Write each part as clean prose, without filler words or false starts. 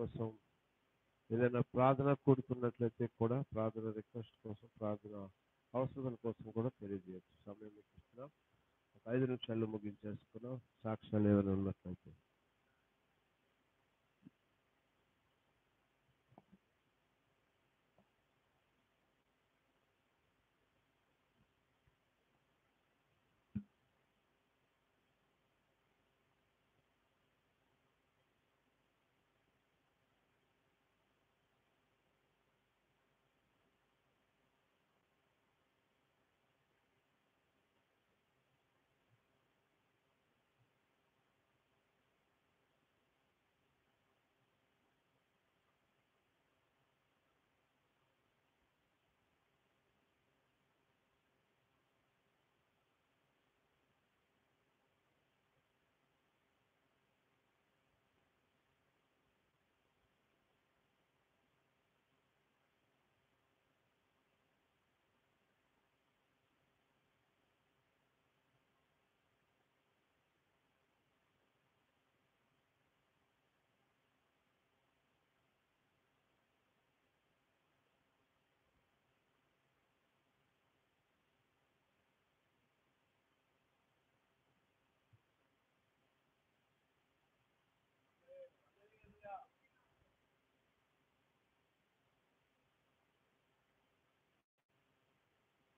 కోసం ఏదైనా ప్రార్థన కూడుకున్నట్లయితే కూడా ప్రార్థన రిక్వెస్ట్ కోసం ప్రార్థన అవసరాల కోసం కూడా తెలియజేయచ్చు. సమయం మీకు ఇస్తున్నాం. ఒక 5 నిమిషాల్లో ముగించేసుకున్నాం. సాక్ష్యాలు ఏమైనా ఉన్నట్లయితే.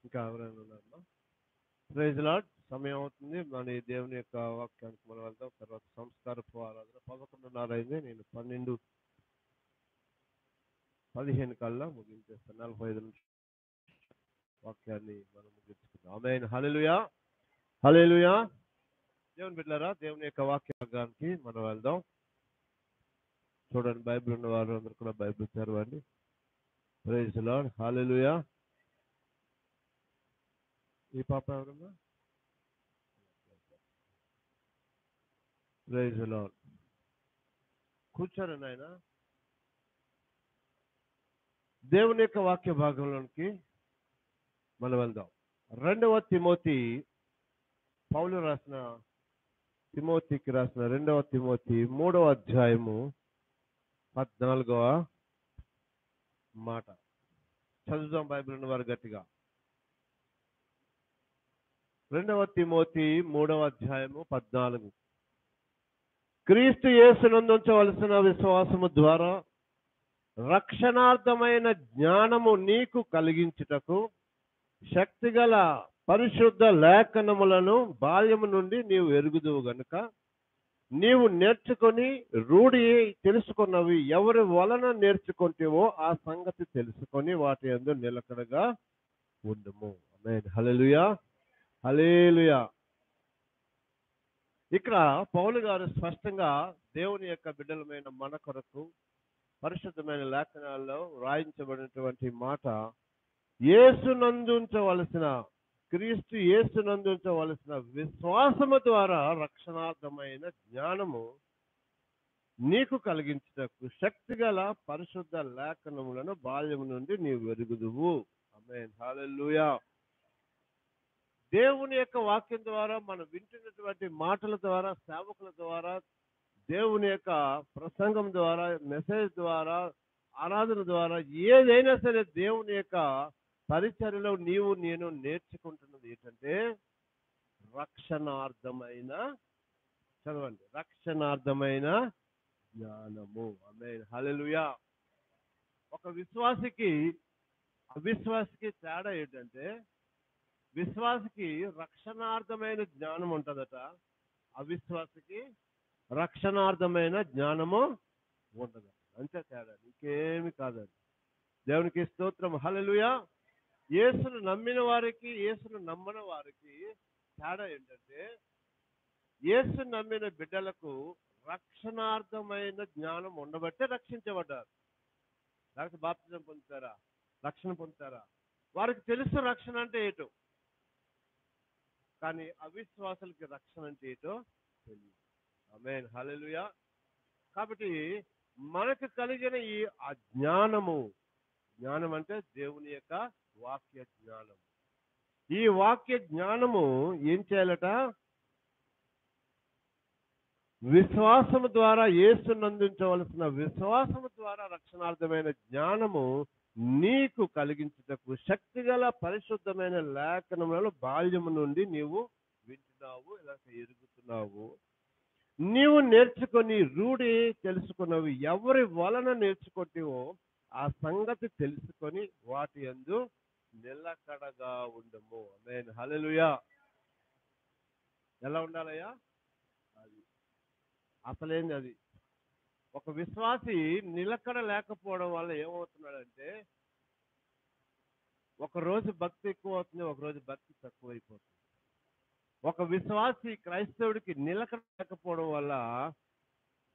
ఇంకా ఎవరైనా ఉన్నారమ్మా? Praise lord. సమయం అవుతుంది. మన ఈ దేవుని యొక్క వాక్యానికి మనం వెళ్దాం. తర్వాత సంస్కారపు ఆరాధన 11:30 అయింది. నేను 12:15 కల్లా ముగించేస్తాను. 45 నిమిషాలు వాక్యాన్ని మనం ముగించుకుందాం. ఆమేన్. హల్లెలూయా, హల్లెలూయా. దేవుని బిడ్డలారా, దేవుని యొక్క వాక్యానికి మనం వెళ్దాం. చూడండి, బైబిల్ ఉన్న వారు అందరూ కూడా బైబిల్ తెరవండి. Praise Lord. హల్లెలూయా. ఈ పాప ఎవరన్నా? Praise Lord. కూర్చోండి నాయన. దేవుని యొక్క వాక్య భాగంలోనికి మనం వెళ్దాం. 2వ తిమోతి, పౌలు రాసిన తిమోతికి రాసిన 2వ తిమోతి 3వ అధ్యాయము 14వ మాట చదువుదాం. బైబిల్ ఉన్న వారు గట్టిగా. 2వ తిమోతి 3వ అధ్యాయము 14. క్రీస్తు యేసునందు ఉంచవలసిన విశ్వాసము ద్వారా రక్షణార్థమైన జ్ఞానము నీకు కలిగించుటకు శక్తిగల పరిశుద్ధ లేఖనములను బాల్యము నుండి నీవు ఎరుగుదువు గనుక నీవు నేర్చుకొని రూఢి తెలుసుకున్నవి ఎవరి వలన నేర్చుకుంటేవో ఆ సంగతి తెలుసుకొని వాటి యందు నిలకడగా ఉండుము. ఆమేన్. హల్లెలూయా, హల్లెలూయా. ఇక్కడ పౌలు గారు స్పష్టంగా దేవుని యొక్క బిడ్డలమైన మన కొరకు పరిశుద్ధమైన లేఖనాల్లో వ్రాయించబడినటువంటి మాట, యేసునందుంచవలసిన, క్రీస్తు యేసునందుంచవలసిన విశ్వాసము ద్వారా రక్షణార్థమైన జ్ఞానము నీకు కలిగించుటకు శక్తిగల పరిశుద్ధ లేఖనములను బాల్యము నుండి నీవు ఎరుగుదువు. ఆమేన్. హల్లెలూయా. దేవుని యొక్క వాక్యం ద్వారా మనం వింటున్నటువంటి మాటల ద్వారా, సేవకుల ద్వారా, దేవుని యొక్క ప్రసంగం ద్వారా, మెసేజ్ ద్వారా, ఆరాధన ద్వారా, ఏదైనా సరే దేవుని యొక్క పరిచర్యలో నీవు నేను నేర్చుకుంటున్నది ఏంటంటే రక్షణార్థమైన, చదవండి, రక్షణార్థమైన జ్ఞానము. ఆమేన్. హల్లెలూయా. ఒక విశ్వాసికి అవిశ్వాసికి తేడా ఏంటంటే, విశ్వాసికి రక్షణార్థమైన జ్ఞానం ఉంటుందట, అవిశ్వాసికి రక్షణార్థమైన జ్ఞానము ఉండదు. అంతే తేడా, ఇంకేమి కాదండి. దేవునికి స్తోత్రం. హల్లెలూయా. యేసును నమ్మిన వారికి, యేసును నమ్మని వారికి తేడా ఏంటంటే, యేసు నమ్మిన బిడ్డలకు రక్షణార్థమైన జ్ఞానం ఉండబట్టే రక్షించబడ్డారు. లేకపోతే బాప్తిజం పొందుతారా, రక్షణ పొందుతారా? వారికి తెలుసు రక్షణ అంటే ఏటో, కానీ అవిశ్వాసులకి రక్షణ అంటే ఏటో తెలియదు. ఆమేన్. హల్లెలూయా. కాబట్టి మనకు కలిగిన ఈ అజ్ఞానము, జ్ఞానం అంటే దేవుని యొక్క వాక్య జ్ఞానం. ఈ వాక్య జ్ఞానము ఏం చేయాలట? విశ్వాసము ద్వారా యేసును అందించవలసిన విశ్వాసము ద్వారా రక్షణార్థమైన జ్ఞానము నీకు కలిగించుటకు శక్తిగల పరిశుద్ధమైన లేఖనములలో బాల్యము నుండి నీవు వింటున్నావు, ఇలా ఎరుగుతున్నావు. నీవు నేర్చుకొని రూఢి తెలుసుకున్నవి ఎవరి వలన నేర్చుకుంటేవో ఆ సంగతి తెలుసుకొని వాటి యందు నిలకడగా ఉండము. ఆమేన్, హల్లెలూయా. ఎలా ఉండాలయ్యా? అది అసలేంది అది. ఒక విశ్వాసి నిలకడ లేకపోవడం వల్ల ఏమవుతున్నాడంటే, ఒక రోజు భక్తి ఎక్కువ అవుతుంది, ఒక రోజు భక్తి తక్కువైపోతుంది. ఒక విశ్వాసి క్రైస్తవుడికి నిలకడ లేకపోవడం వల్ల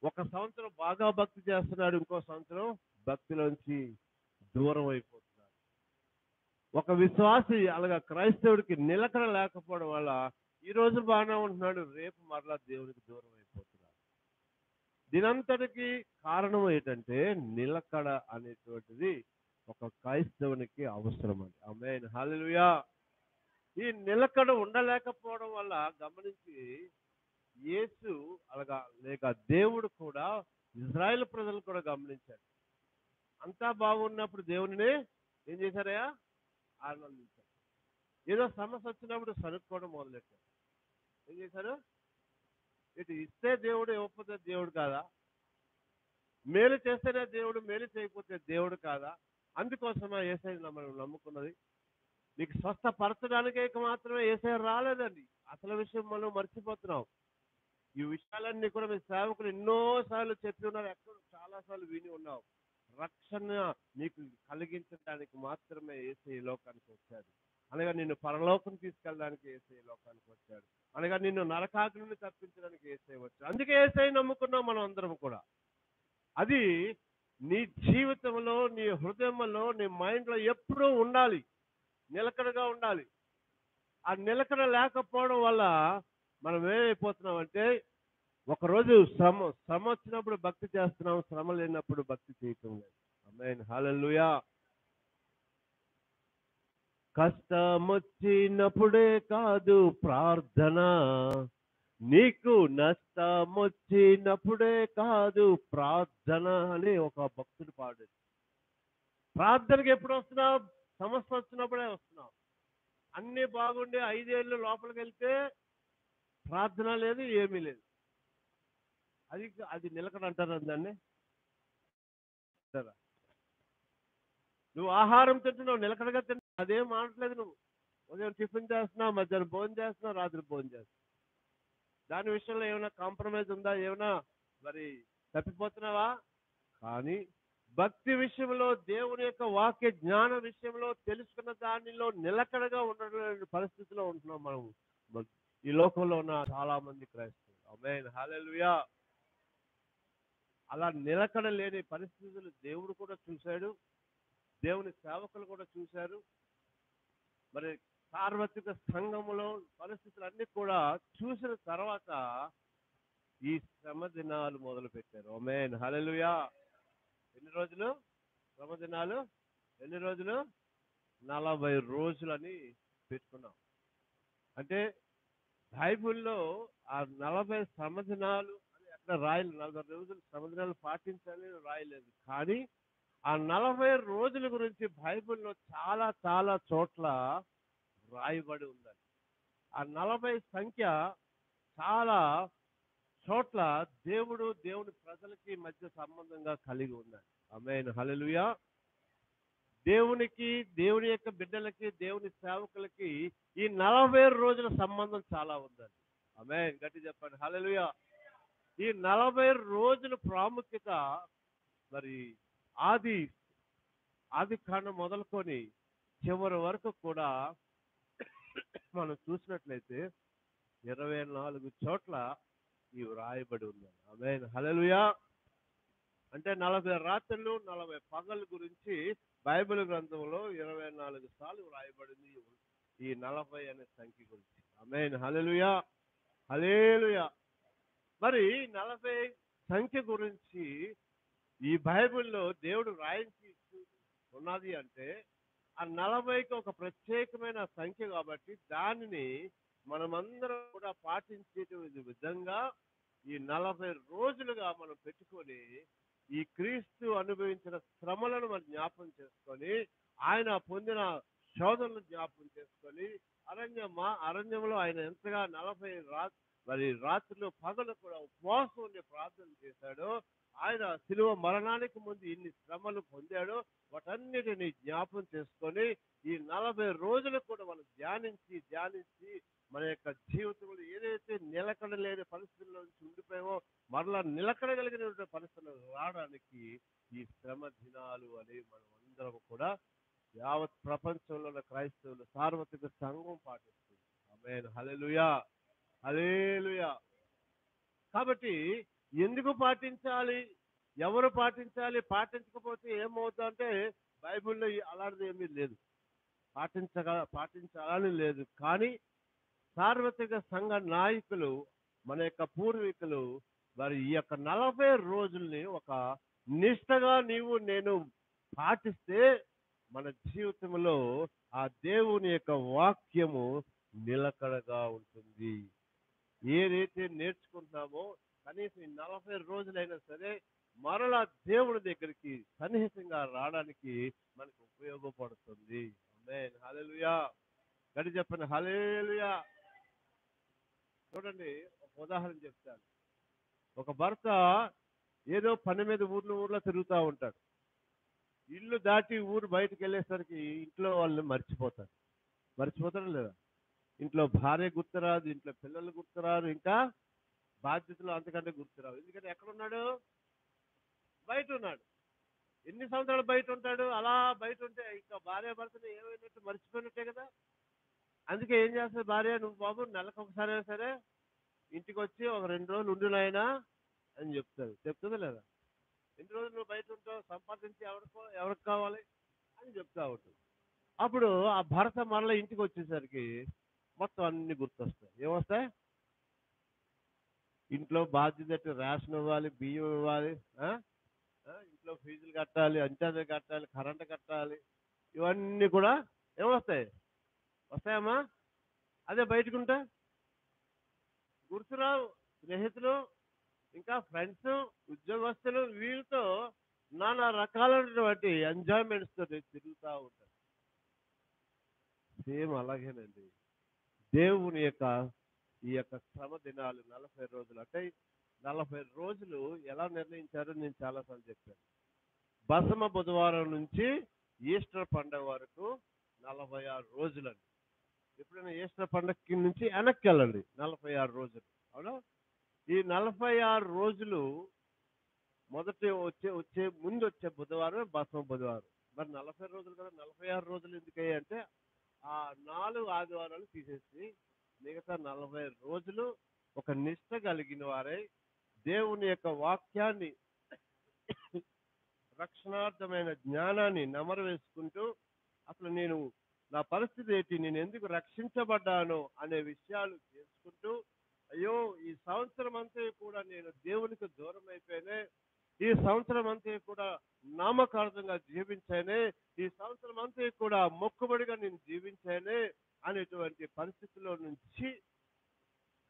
ఒక సంవత్సరం బాగా భక్తి చేస్తున్నాడు, ఇంకో సంవత్సరం భక్తిలోంచి దూరం అయిపోతున్నాడు. ఒక విశ్వాసి అలాగా క్రైస్తవుడికి నిలకడ లేకపోవడం వల్ల ఈ రోజు బాగానే ఉంటున్నాడు, రేపు మరలా దేవునికి దూరం అయిపోతున్నాడు. దీనంతటికి కారణం ఏంటంటే నిలకడ అనేటువంటిది ఒక క్రైస్తవునికి అవసరం అండి. ఆమేన్, హల్లెలూయా. ఈ నిలకడ ఉండలేకపోవడం వల్ల గమనించి యేసు అలాగా లేక దేవుడు కూడా ఇజ్రాయెల్ ప్రజలు కూడా గమనించాడు. అంతా బాగున్నప్పుడు దేవునిని ఏం చేశారయ్యా? ఆనందించారు. ఏదో సమస్య వచ్చినప్పుడు సరుక్కోవడం మొదలెట్టారు. ఏం చేశారు? ఇటు ఇస్తే దేవుడు, ఇవ్వకపోతే దేవుడు కాదా? మేలు చేస్తేనే దేవుడు, మేలు చేయకపోతే దేవుడు కాదా? అందుకోసమే యేసయ్యను మనం నమ్ముకున్నది. నీకు స్వస్థపరచడానికే మాత్రమే యేసయ్య రాలేదండి. అసలు విషయం మనం మర్చిపోతున్నాం. ఈ విషయాలన్నీ కూడా మీ సేవకులు ఎన్నోసార్లు చెప్పి ఉన్నారు, ఎక్కడ చాలాసార్లు విని ఉన్నావు. రక్షణ నీకు కలిగించడానికి మాత్రమే యేసయ్య ఈ లోకానికి వచ్చాడు. అనగా నిన్ను పరలోకం తీసుకెళ్ళడానికి యేసయ్య ఈ లోకానికి వచ్చాడు. అనగా నిన్ను నరకాగ్ని నుండి తప్పించడానికి యేసయ్య వచ్చాడు. అందుకే యేసయ్య నమ్ముకున్నాం మనం అందరం కూడా. అది నీ జీవితంలో, నీ హృదయంలో, నీ మైండ్లో ఎప్పుడూ ఉండాలి, నిలకడగా ఉండాలి. ఆ నిలకడ లేకపోవడం వల్ల మనం ఏమైపోతున్నామంటే, ఒకరోజు శ్రమ వచ్చినప్పుడు భక్తి చేస్తున్నాం, శ్రమ లేనప్పుడు భక్తి చేయటం లేదు. ఆమేన్, హల్లెలూయా. కష్టమొచ్చినప్పుడే కాదు ప్రార్థన, నీకు నష్టమొచ్చినప్పుడే కాదు ప్రార్థన అని ఒక భక్తుడు పాడాడు. ప్రార్థనకి ఎప్పుడు వస్తున్నావు? సమస్య వచ్చినప్పుడే వస్తున్నావు. అన్నీ బాగుండి 5 ఏళ్ళు లోపలికి వెళ్తే ప్రార్థన లేదు, ఏమీ లేదు. అది అది నిలకడ అంటారా దాన్ని? అంటారా? నువ్వు ఆహారం తింటున్నావు, నిలకడగా తింటున్నావు, అదేం మానట్లేదు. నువ్వు ఉదయం టిఫిన్ చేస్తున్నావు, మధ్యాహ్నం భోజనం చేస్తున్నావు, రాత్రి భోజనం చేస్తున్నావు. దాని విషయంలో ఏమైనా కాంప్రమైజ్ ఉందా? ఏమైనా మరి తప్పిపోతున్నావా? కానీ భక్తి విషయంలో, దేవుని యొక్క వాక్య జ్ఞాన విషయంలో, తెలుసుకున్న దానిలో నిలకడగా ఉండలేని పరిస్థితిలో ఉంటున్నాం మనం. ఈ లోకంలో ఉన్న చాలా మంది క్రైస్తవులు. ఆమేన్, హల్లెలూయా. అలా నిలకడ లేని పరిస్థితులు దేవుడు కూడా చూశాడు, దేవుని సేవకులు కూడా చూశారు. మరి సార్వత్రిక సంఘములో పరిస్థితులన్నీ కూడా చూసిన తర్వాత ఈ శ్రమ దినాలు మొదలు పెట్టారు. ఆమేన్, హల్లెలూయా. ఎన్ని రోజులు శ్రమ దినాలు? ఎన్ని రోజులు? 40 రోజులని పెట్టుకున్నాం. అంటే బైబిల్లో ఆ 40 శ్రమ దినాలు అని అక్కడ రాయలేదు. 40 రోజులు శ్రమ దినాలు పాటించాలని రాయలేదు. కానీ ఆ 40 రోజుల గురించి బైబిల్లో చాలా చాలా చోట్ల రాయబడి ఉందండి. ఆ 40 సంఖ్య చాలా చోట్ల దేవుని ప్రజలకి మధ్య సంబంధంగా కలిగి ఉందండి. ఆమేన్, హల్లెలూయా. దేవునికి, దేవుని యొక్క బిడ్డలకి, దేవుని సేవకులకి ఈ 40 రోజుల సంబంధం చాలా ఉందండి. ఆమేన్, గట్టి చెప్పండి, హల్లెలూయా. ఈ 40 రోజుల ప్రాముఖ్యత మరి ఆది కాండం మొదలుకొని చివరి వరకు కూడా మనం చూసినట్లయితే 24 చోట్ల ఇవి రాయబడి ఉన్నాయి. ఆమేన్, హల్లెలూయా. అంటే 40 రాత్రులు 40 పగలు గురించి బైబిల్ గ్రంథంలో 24 సార్లు రాయబడింది ఈ 40 అనే సంఖ్య గురించి. ఆమేన్, హల్లెలూయా, హల్లెలూయా. మరి 40 సంఖ్య గురించి ఈ బైబిల్లో దేవుడు రాయించి ఉన్నది అంటే ఆ 40కి ఒక ప్రత్యేకమైన సంఖ్య కాబట్టి దానిని మనమందరం కూడా పాటించే విధంగా ఈ 40 రోజులుగా మనం పెట్టుకొని ఈ క్రీస్తు అనుభవించిన శ్రమలను మనం జ్ఞాపం చేసుకొని ఆయన పొందిన శోధనలు జ్ఞాపం చేసుకొని అరణ్యంలో ఆయన ఎంతగా 40 రాత్రులు పగలు కూడా ఉపవాసం ఉండి ప్రార్థన చేశాడో, ఆయన శిలువ మరణానికి ముందు ఇన్ని శ్రమలు పొందాడో వాటన్నిటిని జ్ఞాపం చేసుకొని ఈ 40 రోజులు కూడా మనం ధ్యానించి మన యొక్క జీవితంలో ఏదైతే నిలకడలేని పరిస్థితుల్లో నుంచి ఉండిపోయామో మరలా నిలకడగలిగిన పరిస్థితులు రావడానికి ఈ శ్రమ దినాలు అనేవి మనం అందరం కూడా యావత్ ప్రపంచంలో ఉన్న క్రైస్తవులు సార్వత్రిక సంఘం పాటిస్తుంది. ఆమేన్. హల్లెలూయా, హల్లెలూయా. కాబట్టి ఎందుకు పాటించాలి, ఎవరు పాటించాలి, పాటించకపోతే ఏమవుతుందంటే బైబిల్లో అలాంటిది ఏమీ లేదు. పాటించాలని లేదు. కానీ సార్వత్రిక సంఘ నాయకులు, మన యొక్క పూర్వీకులు మరి ఈ యొక్క 40 రోజుల్ని ఒక నిష్టగా నేను పాటిస్తే మన జీవితంలో ఆ దేవుని యొక్క వాక్యము నిలకడగా ఉంటుంది. ఏదైతే నేర్చుకుంటున్నామో కనీసం ఈ 40 రోజులైనా సరే మరలా దేవుడి దగ్గరికి సన్నిహితంగా రావడానికి మనకు ఉపయోగపడుతుంది. ఆమేన్. హల్లెలూయా. గడి చెప్పండి హల్లెలూయా. చూడండి, ఒక ఉదాహరణ చెప్తాను. ఒక భర్త ఏదో పని మీద ఊర్లో తిరుగుతూ ఉంటాడు. ఇల్లు దాటి ఊరు బయటకు వెళ్ళేసరికి ఇంట్లో వాళ్ళు మర్చిపోతారా లేదా? ఇంట్లో భార్య గుర్తురాదు, ఇంట్లో పిల్లలు గుర్తురారు, ఇంకా బాధ్యతలు అంతకంటే గుర్తురావు. ఎందుకంటే ఎక్కడున్నాడు? బయట ఉన్నాడు. ఎన్ని సంవత్సరాలు బయట ఉంటాడు? అలా బయట ఉంటే ఇంకా భార్య భర్తను ఏమైనట్టు మర్చిపోయినట్టే కదా. అందుకే ఏం చేస్తుంది భార్య, నువ్వు బాబు నెలకు ఒకసారి సరే ఇంటికి వచ్చి ఒక 2 రోజులు ఉండు నాయనా అని చెప్తుందా లేదా? ఎన్ని రోజులు నువ్వు బయట ఉంటావు, సంపాదించి ఎవరికి కావాలి అని చెప్తా ఉంటుంది. అప్పుడు ఆ భర్త మరలా ఇంటికి వచ్చేసరికి మొత్తం అన్ని గుర్తొస్తాయి. ఏమొస్తాయి? ఇంట్లో బాధ్యత, రేషన్ ఇవ్వాలి, బియ్యం ఇవ్వాలి, ఇంట్లో ఫీజులు కట్టాలి, అంచెలు కట్టాలి, కరెంటు కట్టాలి, ఇవన్నీ కూడా ఏమొస్తాయి? వస్తాయమ్మా? అదే బయటకుంటే గుర్తురావు. స్నేహితులు, ఇంకా ఫ్రెండ్స్, ఉద్యోగస్తులు, వీళ్ళతో నానా రకాలైనటువంటి ఎంజాయ్మెంట్స్ తో తిరుగుతూ ఉంటారు. సేమ్ అలాగేనండి దేవుని యొక్క ఈ యొక్క శ్రమ దినాలు 40 రోజులు. అంటే 40 రోజులు ఎలా నిర్ణయించారో నేను చాలాసార్లు చెప్పాను. బసమ బుధవారం నుంచి ఈస్టర్ పండుగ వరకు 46 రోజులండి. ఎప్పుడైనా ఈస్టర్ పండుగకి నుంచి వెనక్కి వెళ్ళండి, 46 రోజులు. అవునా? ఈ 46 రోజులు ముందు వచ్చే బుధవారం బసమ బుధవారం. మరి 40 రోజులు కదా, 46 రోజులు ఎందుకయ్యాయి అంటే ఆ 4 ఆదివారాలు తీసేసి మిగతా 40 రోజులు ఒక నిష్ట కలిగిన వారై దేవుని యొక్క వాక్యాన్ని, రక్షణార్థమైన జ్ఞానాన్ని నెమరు వేసుకుంటూ అసలు నా పరిస్థితి ఏంటి, నేను ఎందుకు రక్షించబడ్డాను అనే విషయాలు తెలుసుకుంటూ, అయ్యో ఈ సంవత్సరం అంతా కూడా నేను దేవునికి దూరం అయిపోయానే, ఈ సంవత్సరం అంతా కూడా నామకార్థంగా జీవించానే, ఈ సంవత్సరం అంతా కూడా మొక్కుబడిగా నేను జీవించానే అనేటువంటి పరిస్థితిలో నుంచి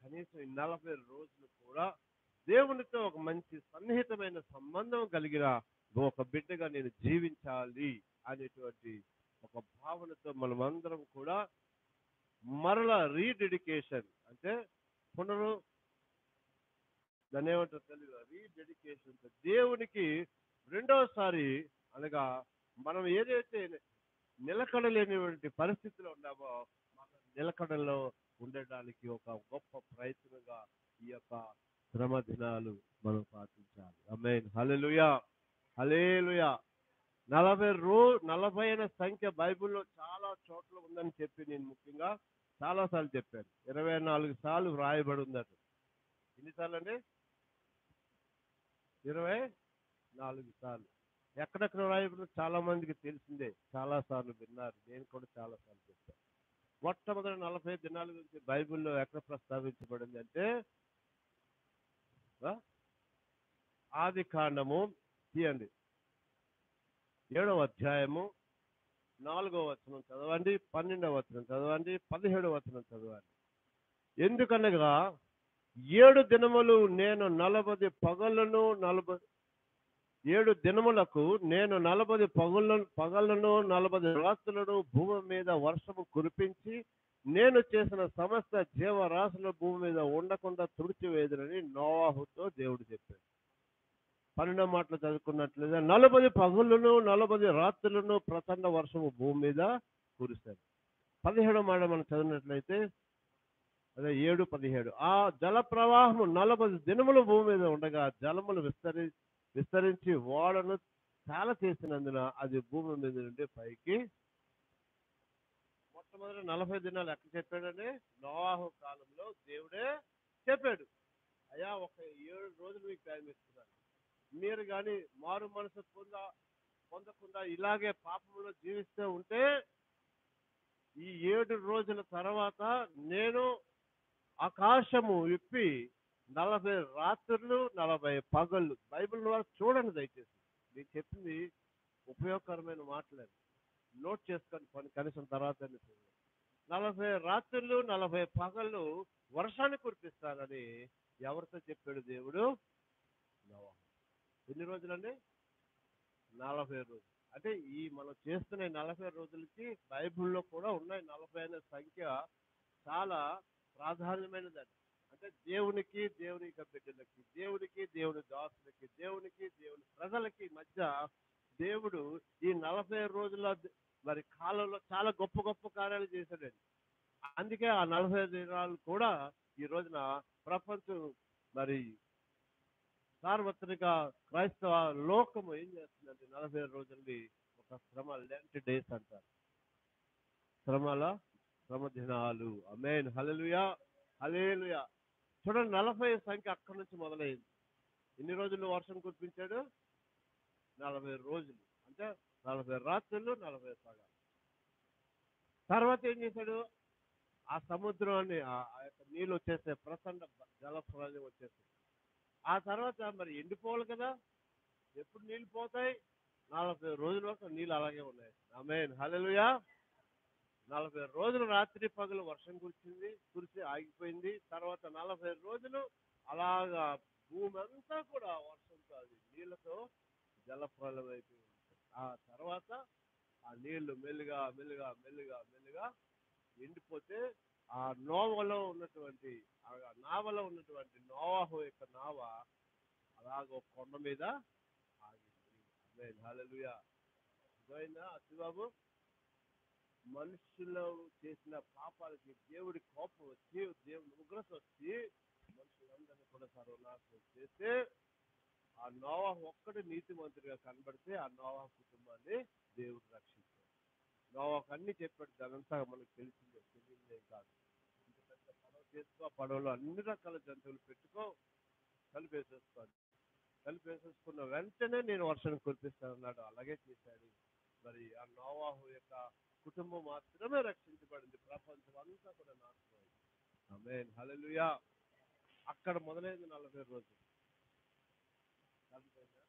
కనీసం ఈ 40 రోజులు కూడా దేవునితో ఒక మంచి సన్నిహితమైన సంబంధం కలిగిన ఒక బిడ్డగా నేను జీవించాలి అనేటువంటి ఒక భావనతో మనమందరం కూడా మరలా రీడెడికేషన్, అంటే దాన్ని ఏమంటారు తెలుగులో, రీడెడికేషన్, దేవునికి రెండోసారి, అనగా మనం ఏదైతే నిలకడలేనిటువంటి పరిస్థితిలో ఉన్నామో నిలకడలో ఉండడానికి ఒక గొప్ప ప్రయత్నంగా ఈ యొక్క శ్రమ దినాలు మనం పాటించాలి. ఆమేన్. హల్లెలూయా, హల్లెలూయా. 40 అనే సంఖ్య బైబిల్లో చాలా చోట్ల ఉందని చెప్పి నేను ముఖ్యంగా చాలాసార్లు చెప్పాను. 24 సార్లు వ్రాయబడి ఉందట. ఎన్నిసార్లు అండి? 24 సార్లు. ఎక్కడెక్కడ వ్రాయబడి చాలా మందికి తెలిసిందే, చాలా సార్లు విన్నారు, నేను కూడా చాలా సార్లు చెప్పాను. మొట్టమొదటి 40 దినాల గురించి బైబిల్లో ఎక్కడ ప్రస్తావించబడింది అంటే ఆది కాండము తీయండి, 7వ అధ్యాయము 4వ వచనం చదవండి, 12వ వచనం చదవండి, 17వ వచనం చదవండి. ఎందుకనగా 7 దినములు నేను 7 దినములకు నేను 40 పగళ్ళను 40 రాత్రులను భూమి మీద వర్షము కురిపించి నేను చేసిన సమస్త జీవరాశుల భూమి మీద ఉండకుండా తుడిచివేదునని నోవాహుతో దేవుడు చెప్పాడు. 12వ మాటలు చదువుకున్నట్లయితే 40 పగళ్ళను 40 రాత్రులను ప్రచండ వర్షము భూమి మీద కురిశాడు. 17వ మాట మనం చదివినట్లయితే అదే 7:17 ఆ జల ప్రవాహము 40 దినములు భూమి మీద ఉండగా జలములు విస్తరించి ఓడను చాలా చేసినందున అది భూమి మీద నుండి పైకి మొట్టమొదటి 40 దినాలు ఎక్కడ చెప్పాడని నోవాహు కాలంలో దేవుడే చెప్పాడు. అయ్యా ఒక 7 రోజులు మీకు టైం ఇస్తున్నాను, మీరు కానీ మారు మనసు పొందకుండా ఇలాగే పాపంలో జీవిస్తూ ఉంటే ఈ 7 రోజుల తర్వాత నేను ఆకాశము విప్పి 40 రాత్రులు 40 పగళ్ళు. బైబిల్ ద్వారా చూడండి దయచేసి, మీకు చెప్పింది ఉపయోగకరమైన మాటలేదు, నోట్ చేసుకొని కనీసం తర్వాత 40 రాత్రులు 40 పగళ్ళు వర్షాన్ని కురిపిస్తానని ఎవరితో చెప్పాడు దేవుడు? నోవాహు. ఎన్ని రోజులండి? 40 రోజులు. అంటే ఈ మనం చేస్తున్న 40 రోజులకి బైబిల్లో కూడా ఉన్నాయి. 40 అనే సంఖ్య చాలా ప్రాధాన్యమైనదండి. అంటే దేవునికి బిడ్డలకి, దేవుని దాసులకి, దేవుని ప్రజలకి మధ్య దేవుడు ఈ 40 రోజుల మరి కాలంలో చాలా గొప్ప గొప్ప కార్యాలు చేశాడండి. అందుకే ఆ 40 దినాలు కూడా ఈ రోజున ప్రపంచం మరి సార్వత్రిక క్రైస్తవ లోకము ఏం చేస్తుందంటే 40 రోజుల్ని ఒక శ్రమ లెంట్ డేస్ అంటారు. శ్రమ దినాలు. ఆమేన్. హల్లెలూయా, హల్లెలూయా. చూడండి 40 సంఖ్య అక్కడి నుంచి మొదలైంది. ఎన్ని రోజులు వర్షం కురిపించాడు? 40 రోజులు. అంటే 40 రాత్రులు 40 పగలు. తర్వాత ఏం చేశాడు? ఆ సముద్రాన్ని ఆ యొక్క నీళ్ళు వచ్చేస్తే ప్రచండ జలప్రలయం వచ్చేస్తుంది. ఆ తర్వాత మరి ఎండిపోవాలి కదా, ఎప్పుడు నీళ్ళు పోతాయి? 40 రోజుల వరకు నీళ్ళు అలాగే ఉన్నాయి. ఆమేన్. హల్లెలూయా. 40 రోజులు రాత్రి పగలు వర్షం కురిసి ఆగిపోయింది. తర్వాత 40 రోజులు అలాగా భూమి అంతా కూడా వర్షంతో అది నీళ్ళతో జలప్రలయం అయిపోయింది. ఆ తర్వాత ఆ నీళ్లు మెల్లిగా మెల్లిగా మెల్లిగా మెల్లిగా ఎండిపోతే ఆ నావలో ఉన్నటువంటి నోవాహు యొక్క నావ అలాగ ఒక కొండ మీద ఆగింది. ఆమేన్. హల్లెలూయా. అర్థమైందా అసిబాబు? మనుషులు చేసిన పాపాలకి దేవుడి కోపం వచ్చి, దేవుడి ఉగ్రత వచ్చి మనుషులందరినీ కూడా సర్వనాశనం చేస్తే ఆ నోవాహు ఒక్కడు నీతిమంతుడిగా కనబడితే ఆ నోవాహు కుటుంబాన్ని దేవుడు రక్షించాడు. నోవాహుకు అన్ని చెప్పాడు. దానంతా మనకు తెలియదేం కాదు. ఇంత పెద్ద పడవ చేసుకో, ఆ పడవలో అన్ని రకాల జంతువులు పెట్టుకో, కలిపేసేసుకున్న వెంటనే నేను వర్షాన్ని కురిపిస్తానన్నాడు. అలాగే చేశాడు. మరి ఆ నోవాహు యొక్క కుటుంబం మాత్రమే రక్షించబడింది. ప్రపంచం అంతా కూడా నాశనమైంది. ఆమేన్. హల్లెలూయా. అక్కడ మొదలైంది 40 రోజులు. అర్థమైందా?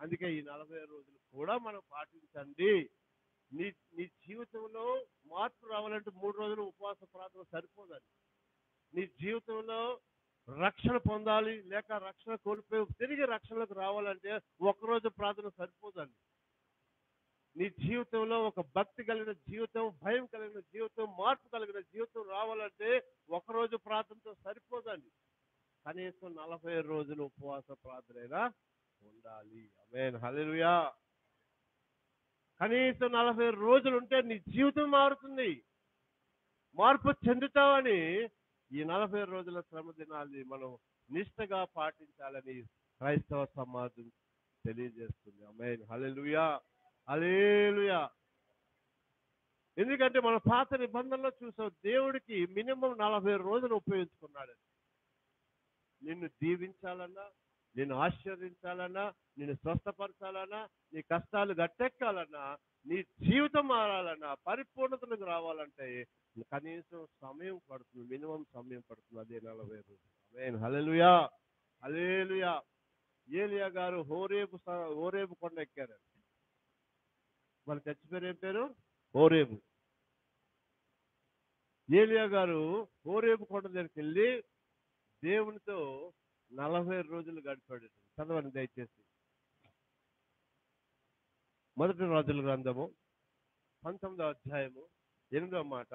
అందుకే ఈ 40 రోజులు కూడా మనం పాటించండి. నీ నీ జీవితంలో మార్పు రావాలంటే 3 రోజులు ఉపవాస ప్రార్థన సరిపోదండి. నీ జీవితంలో రక్షణ పొందాలి, లేక రక్షణ కోల్పోయి తిరిగి రక్షణకు రావాలంటే ఒక్కరోజు ప్రార్థన సరిపోదండి. నీ జీవితంలో ఒక భక్తి కలిగిన జీవితం, భయం కలిగిన జీవితం, మార్పు కలిగిన జీవితం రావాలంటే ఒకరోజు ప్రార్థనతో సరిపోదండి. కనీసం 40 రోజులు ఉపవాస ప్రార్థనైనా ఉండాలి. ఆమేన్, హల్లెలూయా. కనీసం 40 రోజులు ఉంటే నీ జీవితం మారుతుంది, మార్పు చెందుతావని ఈ 40 రోజుల శ్రమ దినాన్ని మనం నిష్ఠగా పాటించాలని క్రైస్తవ సమాజం తెలియజేస్తుంది. ఆమేన్, హల్లెలూయా, హల్లెలూయా. ఎందుకంటే మన పాత నిబంధనలో చూసాం, దేవుడికి మినిమం 40 రోజులు ఉపయోగించుకున్నాడు. నిన్ను దీవించాలన్నా, నిన్ను ఆశీర్వదించాలన్నా, నిన్ను స్వస్థపరచాలన్నా, నీ కష్టాలు గట్టెక్కాలన్నా, నీ జీవితం మారాలన్నా, పరిపూర్ణతలకు రావాలంటే కనీసం సమయం పడుతుంది, మినిమం సమయం పడుతుంది. అదే 40 రోజులు. ఆమేన్, హల్లెలూయా, హల్లెలూయా. ఏలియా గారు హోరేబు కొండ ఎక్కారు. వాళ్ళ చర్చి పేరు ఏం పేరు? హోరేబు. ఏలియా గారు హోరేబు కొండ దగ్గరికి వెళ్ళి దేవునితో 40 రోజులు గడిపాడు. చదవండి దయచేసి. మొదటి రాజుల గ్రంథము 19వ అధ్యాయము 8వ మాట.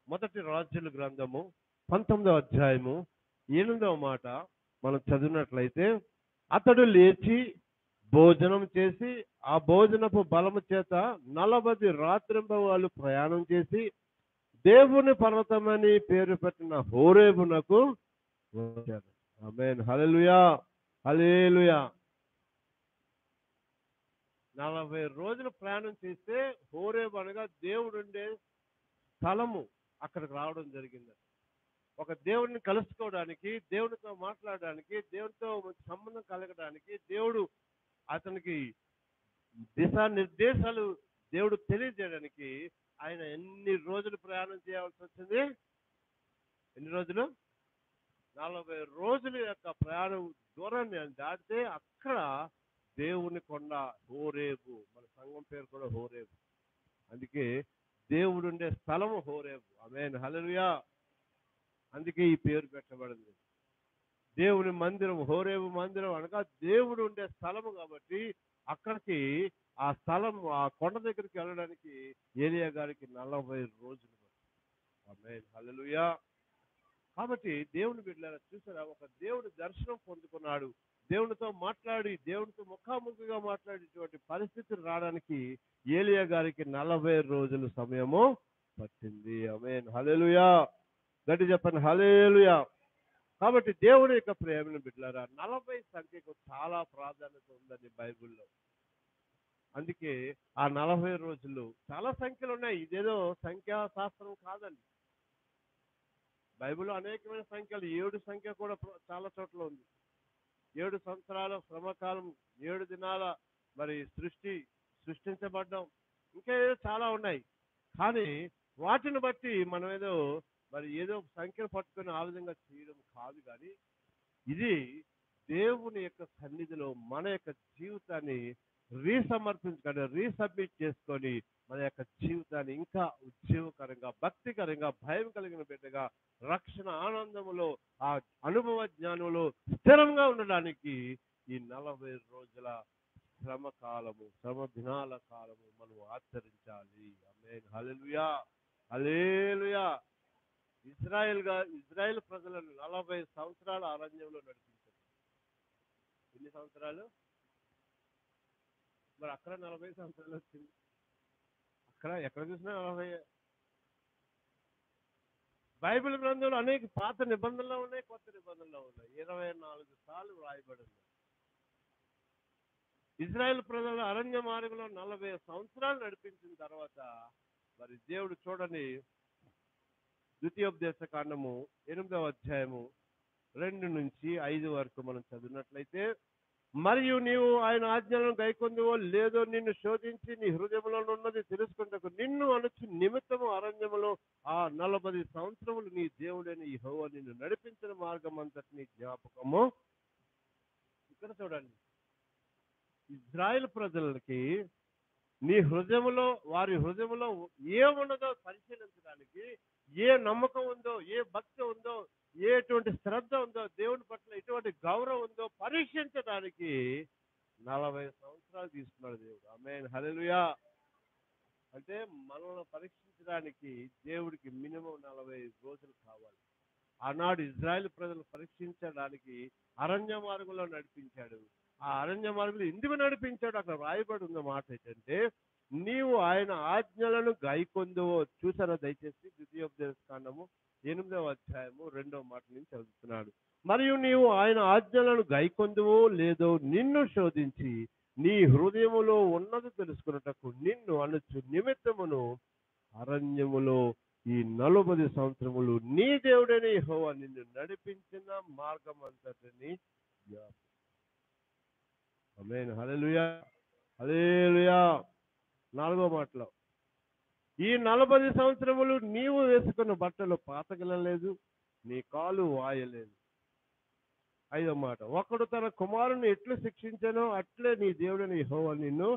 మొదటి రాజుల గ్రంథము 19వ అధ్యాయము 8వ మాట మనం చదివినట్లయితే, అతడు లేచి భోజనం చేసి ఆ భోజనపు బలము చేత 40 రాత్రింబవళ్ళు ప్రయాణం చేసి దేవుని పర్వతమని పేరు పెట్టిన హోరేబునకు వచ్చాడు. ఆమేన్, హల్లెలూయా, హల్లెలూయా. 40 రోజులు ప్రయాణం చేస్తే హోరేబు అనగా దేవుడు ఉండే స్థలము అక్కడికి రావడం జరిగింది. ఒక దేవుడిని కలుసుకోవడానికి, దేవుడితో మాట్లాడడానికి, దేవుడితో సంబంధం కలగడానికి, దేవుడు అతనికి దిశానిర్దేశాలు దేవుడు తెలియజేయడానికి ఆయన ఎన్ని రోజులు ప్రయాణం చేయాల్సి వచ్చింది? ఎన్ని రోజులు? 40 రోజుల యొక్క ప్రయాణం దూరాన్ని దాటితే అక్కడ దేవుని కొండ హోరేబు. మన సంఘం పేరు కూడా హోరేబు. అందుకే దేవుడు ఉండే స్థలము హోరేబు. ఆమేన్, హల్లెలూయా. అందుకే ఈ పేరు పెట్టబడింది. దేవుని మందిరం, హోరేబు మందిరం అనగా దేవుడు ఉండే స్థలము కాబట్టి అక్కడికి ఆ స్థలం, ఆ కొండ దగ్గరికి వెళ్ళడానికి ఏలియా గారికి 40 రోజులు. ఆమేన్, హల్లెలూయా. కాబట్టి దేవుని బిడ్డలారా చూసారా, ఒక దేవుడి దర్శనం పొందుకున్నాడు, దేవునితో మాట్లాడి, దేవునితో ముఖాముఖిగా మాట్లాడేటువంటి పరిస్థితులు రావడానికి ఏలియా గారికి 40 రోజుల సమయము పట్టింది. ఆమేన్, హల్లెలూయా. గట్టి చెప్పండి, హల్లెలూయా. కాబట్టి దేవుని యొక్క ప్రేమను బిడ్డలారా, 40 సంఖ్యకు చాలా ప్రాధాన్యత ఉందండి బైబిల్లో. అందుకే ఆ 40 రోజులు చాలా సంఖ్యలు ఉన్నాయి. ఇదేదో సంఖ్యా శాస్త్రం కాదండి. బైబిల్లో అనేకమైన సంఖ్యలు, 7 సంఖ్య కూడా చాలా చోట్ల ఉంది. 7 సంవత్సరాల శ్రమకాలం, 7 దినాల మరి సృష్టించబడ్డం, ఇంకా ఏదో చాలా ఉన్నాయి. కానీ వాటిని బట్టి మనం ఏదో సంఖ్యను పట్టుకొని ఆ విధంగా చేయడం కాదు. కానీ ఇది దేవుని యొక్క సన్నిధిలో మన యొక్క జీవితాన్ని రీసబ్మిట్ చేసుకొని మన యొక్క జీవితాన్ని ఇంకా ఉద్యోగకరంగా, భక్తికరంగా, భయం కలిగిన బిడ్డగా, రక్షణ ఆనందములో, ఆ అనుభవ జ్ఞానంలో స్థిరంగా ఉండడానికి ఈ 40 రోజుల శ్రమ దినాల కాలము మనం ఆచరించాలి. ఆమేన్, హల్లెలూయా, హల్లెలూయా. ఇజ్రాయెల్ ప్రజలను 40 సంవత్సరాల అరణ్యంలో నడిపించారు. ఎన్ని సంవత్సరాలు? మరి అక్కడ 40 సంవత్సరాలు వచ్చింది. అక్కడ ఎక్కడ చూసినా 40. బైబిల్ గ్రంథంలో అనేక పాత నిబంధనలు ఉన్నాయి, కొత్త నిబంధనలు ఉన్నాయి. 24 సార్లు రాయబడింది. ఇజ్రాయెల్ ప్రజల అరణ్య మార్గంలో 40 సంవత్సరాలు నడిపించిన తర్వాత మరి దేవుడు చూడండి, ద్వితీయోపదేశ కాండము 8వ అధ్యాయము 2 నుంచి 5 వరకు మనం చదివినట్లయితే, మరియు నీవు ఆయన ఆజ్ఞలను గైకొందువో లేదో నిన్ను శోధించి నీ హృదయంలో ఉన్నది తెలుసుకుంటకు నిన్ను అనుచు నిమిత్తము అరణ్యములో ఆ 40 సంవత్సరములు నీ దేవుడైన యెహోవా నిన్ను నడిపించిన మార్గం అంతటిని జ్ఞాపకము. ఇక్కడ చూడండి, ఇజ్రాయెల్ ప్రజలకి నీ హృదయంలో వారి హృదయంలో ఏమున్నదో పరిశీలించడానికి, ఏ నమ్మకం ఉందో, ఏ భక్తి ఉందో, ఎటువంటి శ్రద్ధ ఉందో, దేవుని పట్ల ఎటువంటి గౌరవం ఉందో పరీక్షించడానికి 40 సంవత్సరాలు తీసుకున్నాడు దేవుడు. ఆమేన్, హల్లెలూయా. అంటే మనల్ని పరీక్షించడానికి దేవుడికి మినిమం 40 రోజులు కావాలి. ఆనాడు ఇజ్రాయెల్ ప్రజలు పరీక్షించడానికి అరణ్య మార్గంలో నడిపించాడు. ఆ అరణ్య మార్గంలో ఎందుకు నడిపించాడు? అక్కడ రాయబడి ఉన్న మాట ఏంటంటే, నీవు ఆయన ఆజ్ఞలను గైకొందువో. చూసారా దయచేసి ద్వితీయోపదేశ కాండము 8వ అధ్యాయము 2వ మాట నుంచి చదువుతున్నాడు. మరియు నీవు ఆయన ఆజ్ఞలను గైకొందువో లేదో నిన్ను శోధించి నీ హృదయములో ఉన్నది తెలుసుకున్నటకు నిన్ను అనుచు నిమిత్తమును అరణ్యములో ఈ 40 సంవత్సరములు నీ దేవుడైన యెహోవా నిన్ను నడిపించిన మార్గం అంతటిని జ్ఞాపకం. ఆమేన్, హల్లెలూయా, హల్లెలూయా. 4వ మాటలో, ఈ 40 సంవత్సరములు నీవు వేసుకున్న బట్టలు పాతగిలలేదు, నీ కాలు వాయలేదు. 5వ మాట, ఒకడు తన కుమారుని ఎట్లు శిక్షించానో అట్లే నీ దేవుడైన యెహోవా నిన్ను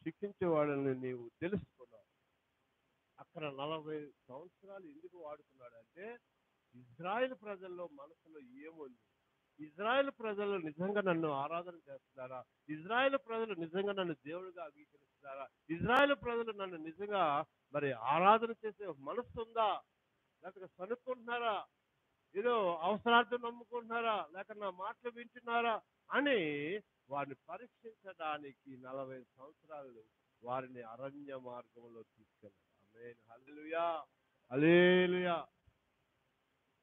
శిక్షించేవాడని నీవు తెలుసుకున్నావు. అక్కడ 40 సంవత్సరాలు ఎందుకు వాడుకున్నాడంటే, ఇజ్రాయెల్ ప్రజల్లో మనసులో ఏముంది, ఇజ్రాయెల్ ప్రజలు నిజంగా నన్ను ఆరాధన చేస్తున్నారా, ఇజ్రాయెల్ ప్రజలు నిజంగా నన్ను దేవుడిగా అంగీకరిస్తున్నారా, ఇజ్రాయెల్ ప్రజలు నన్ను నిజంగా మరి ఆరాధన చేసే మనసు ఉందా, లేకపోతే సనుక్కుంటున్నారా, ఏదో అవసరార్థం నమ్ముకుంటున్నారా, లేక నా మాటలు వింటున్నారా అని వారిని పరీక్షించడానికి 40 సంవత్సరాలు వారిని అరణ్య మార్గంలో తీసుకెళ్ళారు. ఆమేన్, హల్లెలూయా, హల్లెలూయా.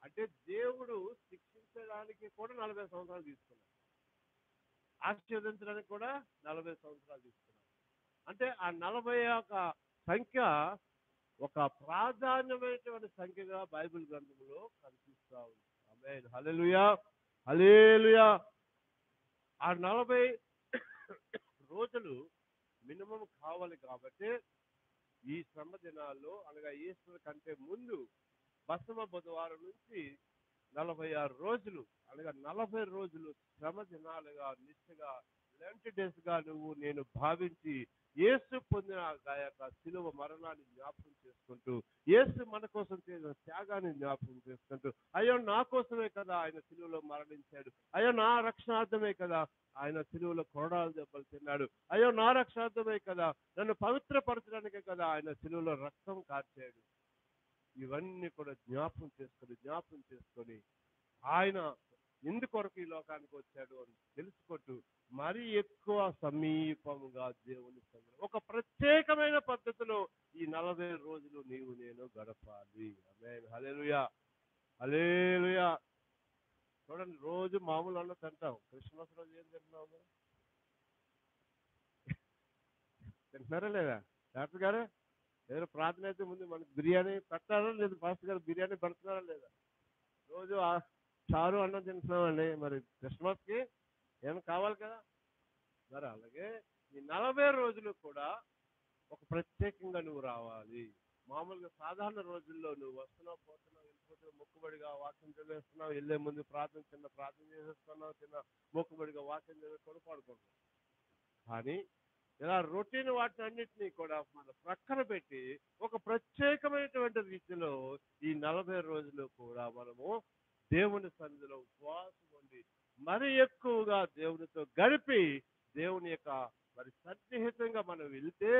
అంటే దేవుడు శిక్షించడానికి కూడా 40 సంవత్సరాలు తీసుకున్నాడు, ఆశీర్వదించడానికి కూడా 40 సంవత్సరాలు తీసుకున్నాడు. అంటే ఆ 40 యొక్క సంఖ్య ఒక ప్రాధాన్యమైనటువంటి సంఖ్యగా బైబిల్ గ్రంథంలో కనిపిస్తా ఉంది. ఆమేన్, హల్లెలూయా, హల్లెలూయా. ఆ 40 రోజులు మినిమం కావాలి కాబట్టి ఈ శ్రమ దినాల్లో, అనగా ఈస్టర్ కంటే ముందు బసవ బుధవారం నుంచి 46 రోజులు, అనగా 40 రోజులు శ్రమ దినాలుగా, నిష్ఠగా, లెంట్ డేస్ గా నేను భావించి యేసు పొందిన ఆ యొక్క శిలువ మరణాన్ని జ్ఞాపకం చేసుకుంటూ, యేసు మన కోసం చేసిన త్యాగాన్ని జ్ఞాపకం చేసుకుంటూ, అయ్యో నా కోసమే కదా ఆయన శిలువలో మరణించాడు, అయ్యో నా రక్షణార్థమే కదా ఆయన శిలువలో కొరడాల దెబ్బలు తిన్నాడు, అయ్యో నా రక్షణార్థమే కదా, నన్ను పవిత్రపరచడానికే కదా ఆయన శిలువలో రక్తం కార్చాడు. ఇవన్నీ కూడా జ్ఞాపకం చేసుకొని ఆయన ఎందుకొరకు ఈ లోకానికి వచ్చాడు అని తెలుసుకుంటూ మరీ ఎక్కువ సమీపముగా దేవుని సన్నిధిలో ఒక ప్రత్యేకమైన పద్ధతిలో ఈ 40 రోజులు నీవు నేను గడపాలి. ఆమేన్, హల్లెలూయా, హల్లెలూయా. చూడండి, రోజు మామూలు అన్న తింటాం, క్రిస్మస్ రోజు ఏం తింటున్నాము? తింటున్నారా లేదా డాక్టర్ గారు? ఏదైనా ప్రార్థన అయితే ముందు మనకి బిర్యానీ పెట్టారా లేదు? పాస్టర్ గారు బిర్యానీ పెడుతున్నారా లేదా? రోజు చారు అన్నం తింటున్నామండి, మరి క్రిస్మస్కి ఏమైనా కావాలి కదా. మరి అలాగే ఈ 40 రోజులు కూడా ఒక ప్రత్యేకంగా నువ్వు రావాలి. మామూలుగా సాధారణ రోజుల్లో నువ్వు వస్తున్నావు, పోతున్నావు, వెళ్ళిపోతున్నావు, మొక్కుబడిగా వాక్యం చదివేస్తున్నావు, వెళ్ళే ముందు చిన్న ప్రార్థన చేసేస్తున్నావు, చిన్న మొక్కుబడిగా వాక్యం చదివేసుకొని పడుకుంటున్నావు. కానీ ఇలా రొటీన్ వాటిని అన్నింటినీ కూడా మన ప్రక్కన పెట్టి ఒక ప్రత్యేకమైనటువంటి రీతిలో ఈ 40 రోజులు కూడా మనము దేవుని సన్నిధిలో ఉపవాసం ఉండి మరి ఎక్కువగా దేవునితో గడిపి దేవుని యొక్క మరి సన్నిహితంగా మనం వెళ్తే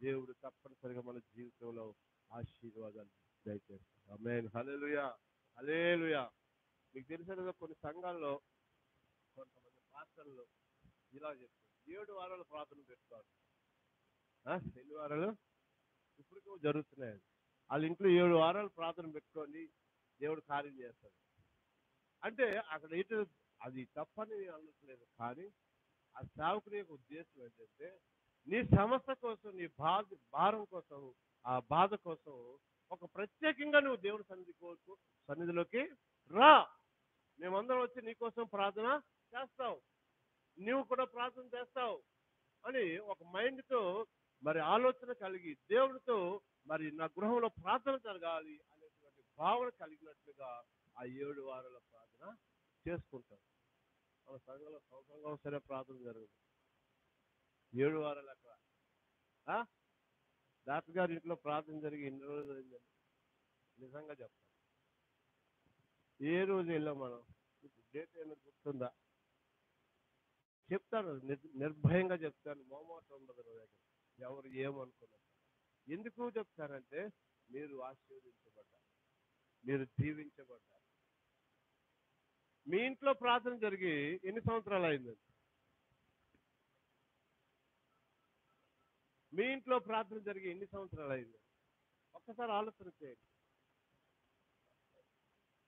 దేవుడు తప్పనిసరిగా మన జీవితంలో ఆశీర్వాదాలు దయచేస్తాడు. ఆమేన్, హల్లెలూయా, హల్లెలూయా. మీకు తెలిసిన కొన్ని సంఘాల్లో కొంతమంది పాస్టర్లు ఇలా చెప్తారు, 7 వారాలు ప్రార్థన పెట్టుకోవాలి. ఎన్ని వారాలు? ఇప్పుడు జరుగుతున్నాయి. వాళ్ళ ఇంట్లో 7 వారాలు ప్రార్థన పెట్టుకొని దేవుడు కార్యం చేస్తాడు. అంటే అక్కడ ఇటు అది తప్పని నేను అనట్లేదు, కానీ ఆ సేవకుని యొక్క ఉద్దేశం ఏంటంటే నీ సమస్య కోసం, నీ భారం కోసం, ఆ బాధ కోసం ఒక ప్రత్యేకంగా నువ్వు దేవుని సన్నిధిలోకి రా. మేమందరం వచ్చి నీకోసం ప్రార్థన చేస్తావు, నువ్వు కూడా ప్రార్థన చేస్తావు అని ఒక మైండ్తో మరి ఆలోచన కలిగి దేవుడితో మరి నా గృహంలో ప్రార్థన జరగాలి అనేటువంటి భావన కలిగినట్లుగా ఆ 7 వారాల ప్రార్థన చేసుకుంటాం. మన సంఘంలో సంవత్సరంగా సరే ప్రార్థన జరగదు. 7 వారాలు అక్కడ డాక్టర్ గారి ఇంట్లో ప్రార్థన జరిగి ఎన్ని రోజులు అయిందండి? నిజంగా చెప్తాను, ఏ రోజు వెళ్ళాం మనం? డేట్ ఏమైనా గుర్తుందా? చెప్తాను, నిర్భయంగా చెప్తాను, మొహమాటం ఉండదు నా దగ్గర. ఎవరు ఏమనుకున్నారు? ఎందుకు చెప్తానంటే మీరు ఆశీర్వదించబడ్డారు, మీరు దీవించబడ్డారు. మీ ఇంట్లో ప్రార్థన జరిగి ఎన్ని సంవత్సరాలు అయిందండి? మీ ఇంట్లో ప్రార్థన జరిగి ఎన్ని సంవత్సరాలు అయింది? ఒక్కసారి ఆలోచన చేయండి,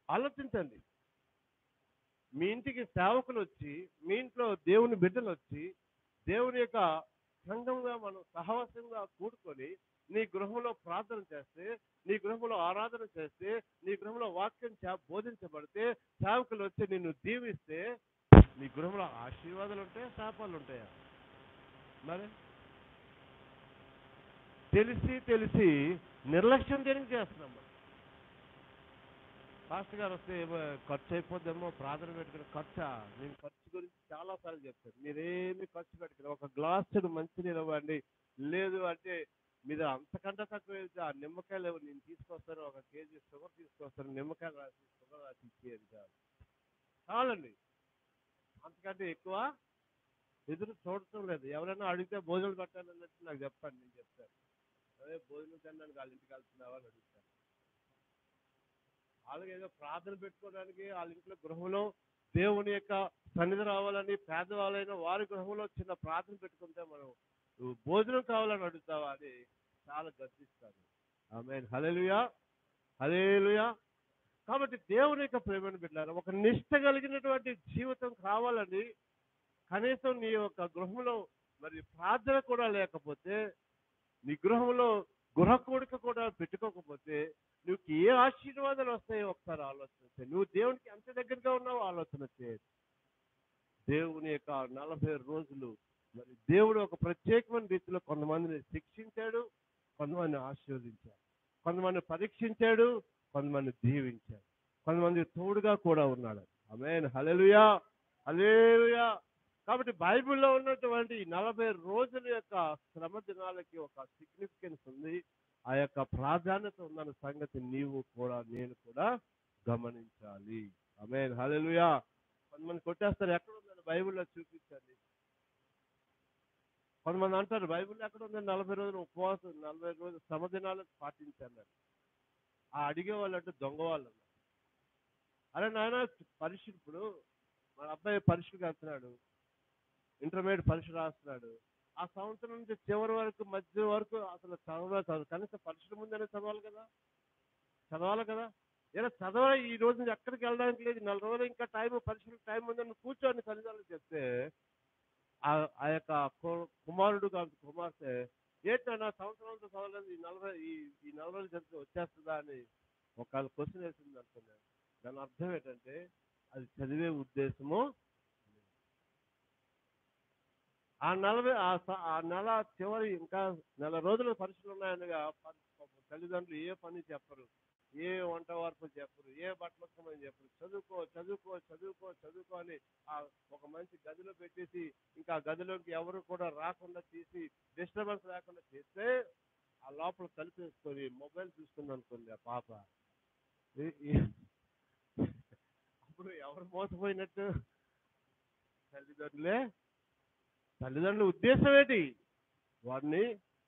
ఆలోచించండి. మీ ఇంటికి సేవకులు వచ్చి, మీ ఇంట్లో దేవుని బిడ్డలు వచ్చి, దేవుని యొక్క సంఘంగా మనం సహవాసంగా కూడుకొని నీ గృహంలో ప్రార్థన చేస్తే, నీ గృహంలో ఆరాధన చేస్తే, నీ గృహంలో వాక్యం బోధించబడితే, సేవకులు వచ్చి నిన్ను దీవిస్తే, నీ గృహంలో ఆశీర్వాదాలు ఉంటాయా, శాపాలు ఉంటాయా? మరి తెలిసి నిర్లక్ష్యం దేనికి చేస్తున్నాం మనం? పాస్టర్ గారు వస్తే ఏమో ఖర్చు అయిపోద్దేమో ప్రార్థన పెట్టుకుని ఖర్చా? నేను ఖర్చు గురించి చాలాసార్లు చెప్తాను. మీరేమి ఖర్చు పెట్టుకుని ఒక గ్లాసుడు మంచినీళ్ళు ఇవ్వండి, లేదు అంటే మీరు అంతకంటే తక్కువ వెళ్తే ఆ నిమ్మకాయలు నేను తీసుకొస్తాను, 1 కేజీ షుగర్ తీసుకొస్తాను, నిమ్మకాయలు రాసి షుగర్ రాసి ఇచ్చేది కాదు, చాలండి. అంతకంటే ఎక్కువ ఎదురు చూడటం లేదు. ఎవరైనా అడిగితే భోజనం పెట్టాలన్నట్టు నాకు చెప్పండి, నేను చెప్తాను. అదే భోజనం తినడానికి వాళ్ళ ఇంటికి వెళ్తున్నావా అని అడుగుతాను. అలాగే ఏదో ప్రార్థన పెట్టుకోవడానికి వాళ్ళ ఇంట్లో గృహంలో దేవుని యొక్క సన్నిధి రావాలని పేదవాళ్ళైన వారి గృహంలో చిన్న ప్రార్థన పెట్టుకుంటే మనం నువ్వు భోజనం కావాలని అడుగుతావా అని చాలా గర్జిస్తాను. ఆమేన్, హల్లెలూయా, హల్లెలూయా. కాబట్టి దేవుని యొక్క ప్రేమను బిడ్డలారా, ఒక నిష్ట కలిగినటువంటి జీవితం కావాలని కనీసం నీ యొక్క గృహంలో మరి ప్రార్థన కూడా లేకపోతే, నీ గృహంలో గృహ కూడిక కూడా పెట్టుకోకపోతే నువ్వు ఏ ఆశీర్వాదాలు వస్తాయో ఒకసారి ఆలోచన చేయి. నువ్వు దేవునికి ఎంత దగ్గరగా ఉన్నావో ఆలోచన చేయి. దేవుని యొక్క 40 రోజులు మరి దేవుడు ఒక ప్రత్యేకమైన రీతిలో కొంతమందిని శిక్షించాడు, కొంతమందిని ఆశీర్వదించాడు, కొంతమంది పరీక్షించాడు, కొంతమంది దీవించాడు, కొంతమంది తోడుగా కూడా ఉన్నాడు. ఆమేన్, హల్లెలూయా, హల్లెలూయా. కాబట్టి బైబిల్లో ఉన్నటువంటి ఈ 40 రోజుల యొక్క శ్రమ దినాలకి ఒక సిగ్నిఫికెన్స్ ఉంది, ఆ యొక్క ప్రాధాన్యత ఉందన్న సంగతి నీవు కూడా నేను కూడా గమనించాలి. ఆమేన్, హల్లెలూయా. కొంతమంది కొట్టేస్తారు, ఎక్కడ ఉందని బైబిల్లో చూపించండి. కొంతమంది అంటారు బైబిల్లో ఎక్కడ ఉందని 40 రోజులు ఉపవాసం, 40 రోజులు శ్రమ దినాలకు పాటించాను. ఆ అడిగే వాళ్ళు అంటే దొంగ వాళ్ళు అన్నారు. అరే నాయన, పరీక్ష ఇప్పుడు మన అబ్బాయి పరీక్షకు వెళ్తున్నాడు, ఇంటర్మీడియట్ పరీక్ష రాస్తున్నాడు. ఆ సంవత్సరం నుంచి చివరి వరకు మధ్య వరకు అసలు చదవలేదు. కనీసం పరీక్షల ముందనే చదవాలి కదా. ఏదో చదవాలి, ఈ రోజు నుంచి ఎక్కడికి వెళ్ళడానికి లేదు, 4 రోజులు ఇంకా టైం, పరీక్షలకు టైం ఉందని కూర్చొని తల్లిదండ్రులు చెప్తే ఆ యొక్క కుమారుడు కాదు కుమార్తె, ఏంటన్నా సంవత్సరాలతో చదవలేదు, ఈ 40 రోజులు చదివితే వచ్చేస్తుందా అని ఒకవేళ క్వశ్చన్ వేసింది అనుకున్నాను. దాని అర్థం ఏంటంటే అది చదివే ఉద్దేశము. ఆ నెల చివరి ఇంకా నెల రోజుల పరీక్షలు ఉన్నాయనగా తల్లిదండ్రులు ఏ పని చెప్పరు, ఏ వంట వార్పు చెప్పరు, ఏ బట్టలు ఉతకమని చెప్పరు. చదువుకో చదువుకో చదువుకో చదువుకో అని ఆ ఒక మంచి గదిలో పెట్టేసి ఇంకా గదిలోకి ఎవరు కూడా రాకుండా తీసి డిస్టర్బెన్స్ లేకుండా చేస్తే ఆ లోపల కలిపేసుకొని మొబైల్ చూస్తుంది అనుకోండి ఆ పాప. ఈ- ఈ- అప్పుడు ఎవరు మోసపోయినట్టు? తల్లిదండ్రులే. తల్లిదండ్రుల ఉద్దేశం ఏంటి? వారిని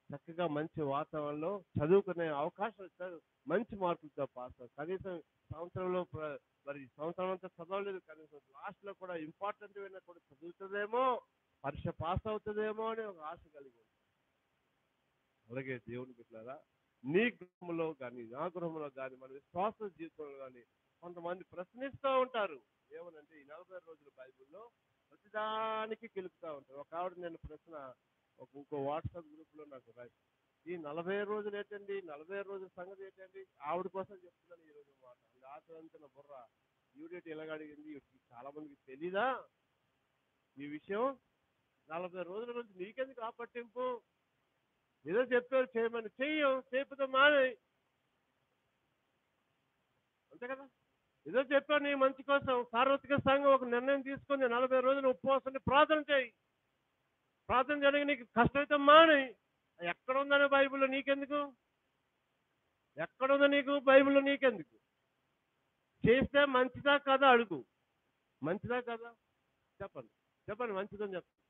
చక్కగా మంచి వాతావరణంలో చదువుకునే అవకాశం ఇస్తారు, మంచి మార్కులతో పాస్ అవుతారు. కనీసం సంవత్సరంలో మరి సంవత్సరం అంతా చదవలేదు, కనీసం లాస్ట్లో కూడా ఇంపార్టెంట్ అయినా కూడా చదువుతుందేమో, పరీక్ష పాస్ అవుతుందేమో అని ఒక ఆశ కలిగి ఉంది. అలాగే దేవుని బిడ్డలారా, నీ గృహంలో కానీ నా గృహంలో కానీ మన విశ్వాస జీవితంలో కానీ కొంతమంది ప్రశ్నిస్తూ ఉంటారు. ఏమనంటే ఈ 40 రోజుల బైబిల్లో ప్రతిదానికి కెలుపుతూ ఉంటారు. ఒక ఆవిడ నేను ప్రశ్న ఇంకో వాట్సాప్ గ్రూప్లో నాకు రాసి, ఈ 40 రోజులు ఏంటండి, 40 రోజుల సంగతి ఏంటండి? ఆవిడ కోసం చెప్తున్నాను ఈరోజు మాట. ఆచరించిన బుర్ర యూడిట్ ఎలాగ అడిగింది, చాలా మందికి తెలీదా ఈ విషయం? 40 రోజుల నుంచి నీకెందుకు ఆ పట్టింపు? ఏదో చెప్పారు చేయమని, చేయకపోతే మానే, అంతే కదా. ఏదో చెప్పాను నీ మంచి కోసం, సార్వత్రిక సంఘం ఒక నిర్ణయం తీసుకొని 40 రోజులు ఉపవాసాన్ని ప్రార్థన చేయి. ప్రార్థన చేయడానికి నీకు కష్టమైతే మాని. ఎక్కడ ఉందని బైబిల్లో నీకెందుకు? ఎక్కడుందో నీకు బైబిల్లో నీకెందుకు? చేస్తే మంచిదా కదా అడుగు. మంచిదా కదా చెప్పండి. చెప్పండి మంచిదని చెప్పండి.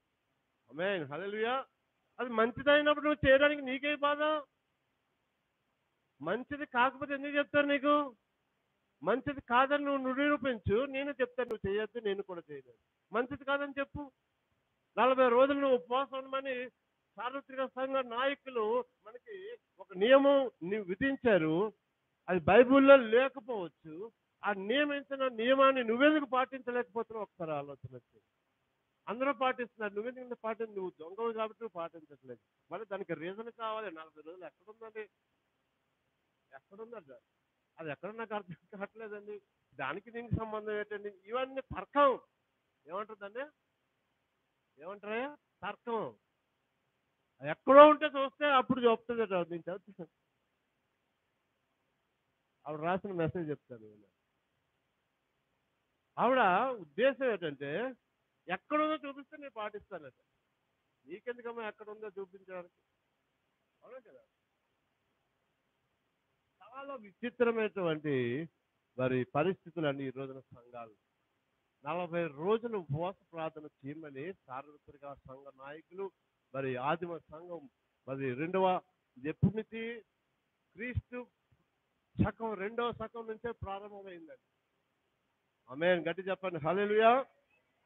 ఆమేన్ హల్లెలూయా. అది మంచిదైనప్పుడు నువ్వు చేయడానికి నీకే బాధ. మంచిది కాకపోతే ఎందుకు చెప్తారు నీకు? మంచిది కాదని నువ్వు నిరూపించు, నేను చెప్తాను నువ్వు చేయొద్దు, నేను కూడా చేయలేదు. మంచిది కాదని చెప్పు. 40 రోజులు నువ్వు ఉపవాసం ఉండమని సార్వత్రిక సంఘ నాయకులు మనకి ఒక నియమం విధించారు. అది బైబిల్లో లేకపోవచ్చు. ఆ నియమించిన నియమాన్ని నువ్వెందుకు పాటించలేకపోతున్నావు ఒకసారి ఆలోచన వచ్చి. అందరూ పాటిస్తున్నారు, నువ్వెందుకు నువ్వు దొంగవు కాబట్టి నువ్వు పాటించట్లేదు. మరి దానికి రీజన్ కావాలి. 40 రోజులు ఎక్కడుందండి? ఎక్కడుందండి? అది ఎక్కడ నాకు అర్థం కావట్లేదండి. దానికి దీనికి సంబంధం ఏంటండి? ఇవన్నీ తర్కం. ఏమంటుందండి? ఏమంటారా? తర్కం. అది ఎక్కడో ఉంటే చూస్తే అప్పుడు చెప్తుంది. నేను చదువుతాను, ఆవిడ రాసిన మెసేజ్ చెప్తాను నేను. ఆవిడ ఉద్దేశం ఏంటంటే ఎక్కడుందో చూపిస్తే నేను పాటిస్తానట. నీకెందుకమ్మా ఎక్కడుందో చూపించడానికి? అవునా కదా? చాలా విచిత్రమైనటువంటి మరి పరిస్థితులండి ఈ రోజున సంఘాలు. 40 రోజులు ఉపవాస ప్రార్థన చేయమని సార్వత్రిక సంఘ నాయకులు మరి ఆదిమ సంఘం మరి ఎప్పటి నుంచి? క్రీస్తు శకం 2వ శకం నుంచే ప్రారంభమైందండి. ఆమేన్ గట్టి చెప్పండి హల్లెలూయా.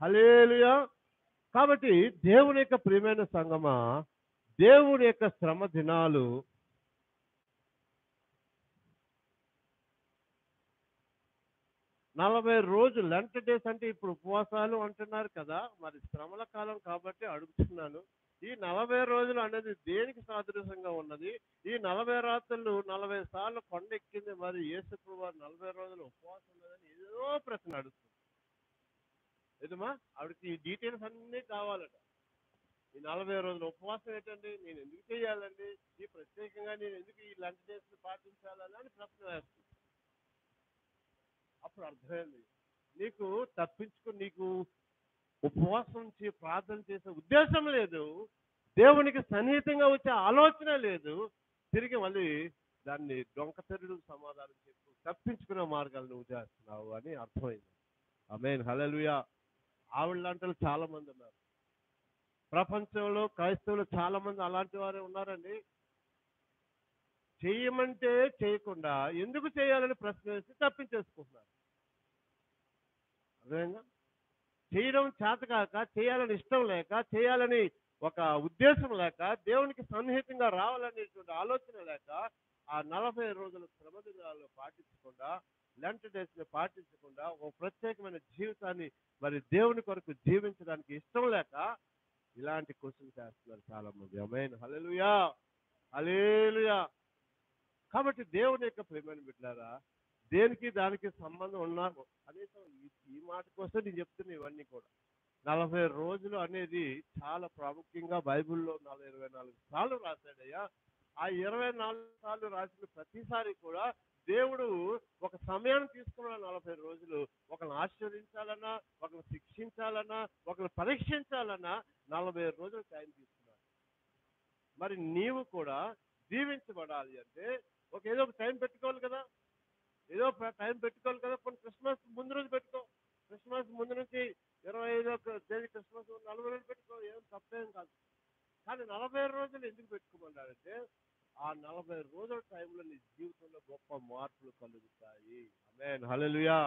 హల్లెలూయా. కాబట్టి దేవుని యొక్క ప్రియమైన సంఘమా, దేవుని యొక్క శ్రమ దినాలు 40 రోజులు లెంట్ డేస్ అంటే ఇప్పుడు ఉపవాసాలు అంటున్నారు కదా, మరి శ్రమల కాలం కాబట్టి అడుగుతున్నాను. ఈ 40 రోజులు అనేది దేనికి సాదృశ్యంగా ఉన్నది? ఈ 40 రాత్రులు 40 సార్లు కొండ ఎక్కింది మరి యేసుప్రభు వారు 40 రోజులు ఉపవాసం ఉన్నదని ఏదో ప్రశ్న అడుగుతుంది. ఏదమ్మా ఆవిడకి ఈ డీటెయిల్స్ అన్నీ కావాలట. ఈ 40 రోజుల ఉపవాసం ఏంటండి? నేను ఎందుకు చేయాలండి? ఈ ప్రత్యేకంగా నేను ఎందుకు ఈ లంచ్ డేస్ పాటించాలని అని ప్రశ్న వేస్తుంది. అప్పుడు అర్థమైంది, నీకు నీకు ఉపవాసం నుంచి ప్రార్థన చేసే ఉద్దేశం లేదు, దేవునికి సన్నిహితంగా వచ్చే ఆలోచన లేదు. తిరిగి మళ్ళీ దాన్ని డొంకతెరుడు సమాధానం చెప్పు తప్పించుకునే మార్గాలు నువ్వు చేస్తున్నావు అని అర్థమైంది. ఆమేన్ హల్లెలూయా. ఆవిళ్ళంటలు చాలా మంది ఉన్నారు ప్రపంచంలో. క్రైస్తవులు చాలా మంది అలాంటి వారే ఉన్నారండి. చేయమంటే చేయకుండా ఎందుకు చేయాలని ప్రశ్న వేసి తప్పించేసుకుంటున్నారు. అర్థమైందా? చేయడం చేతకాక, చేయాలని ఇష్టం లేక, చేయాలని ఒక ఉద్దేశం లేక, దేవునికి సన్నిహితంగా రావాలనేటువంటి ఆలోచన లేక, ఆ 40 రోజుల శ్రమ దినాలు పాటించకుండా, లెంట్ డేస్ ని పాటించకుండా, ఒక ప్రత్యేకమైన జీవితాన్ని మరి దేవుని కొరకు జీవించడానికి ఇష్టం లేక ఇలాంటి క్వశ్చన్ చేస్తున్నారు చాలా మంది. ఆమేన్ హల్లెలూయా. హల్లెలూయా. కాబట్టి దేవుని యొక్క ప్రేమను బిడ్డలారా, దేనికి దానికి సంబంధం ఉన్నా కనీసం ఈ మాట కోసం నేను చెప్తున్నా ఇవన్నీ కూడా. 40 రోజులు అనేది చాలా ప్రాముఖ్యంగా బైబిల్లో 24 సార్లు రాశాడయ్యా. ఆ 24 సార్లు రాసిన ప్రతిసారి కూడా దేవుడు ఒక సమయాన్ని తీసుకున్నాడు. 40 రోజులు ఒకరిని ఆశీర్వదించాలన్నా, ఒకరిని శిక్షించాలన్నా, ఒకరిని పరీక్షించాలన్నా 40 రోజులు టైం తీసుకున్నాడు. మరి నీవు కూడా దీవించబడాలి అంటే ఏదో ఒక టైం పెట్టుకోవాలి కదా. ఏదో టైం పెట్టుకోవాలి కదా. కొన్ని క్రిస్మస్ ముందు రోజు పెట్టుకో. క్రిస్మస్ ముందు నుంచి 25వ తేదీ క్రిస్మస్ 40 రోజులు పెట్టుకో, ఏం తప్పేం కాదు. కానీ 40 రోజులు ఎందుకు పెట్టుకోమన్నాడంటే ఆ 40 రోజుల టైంలో నీ జీవితంలో గొప్ప మార్పులు కలుగుతాయి. ఆమేన్ హల్లెలూయా.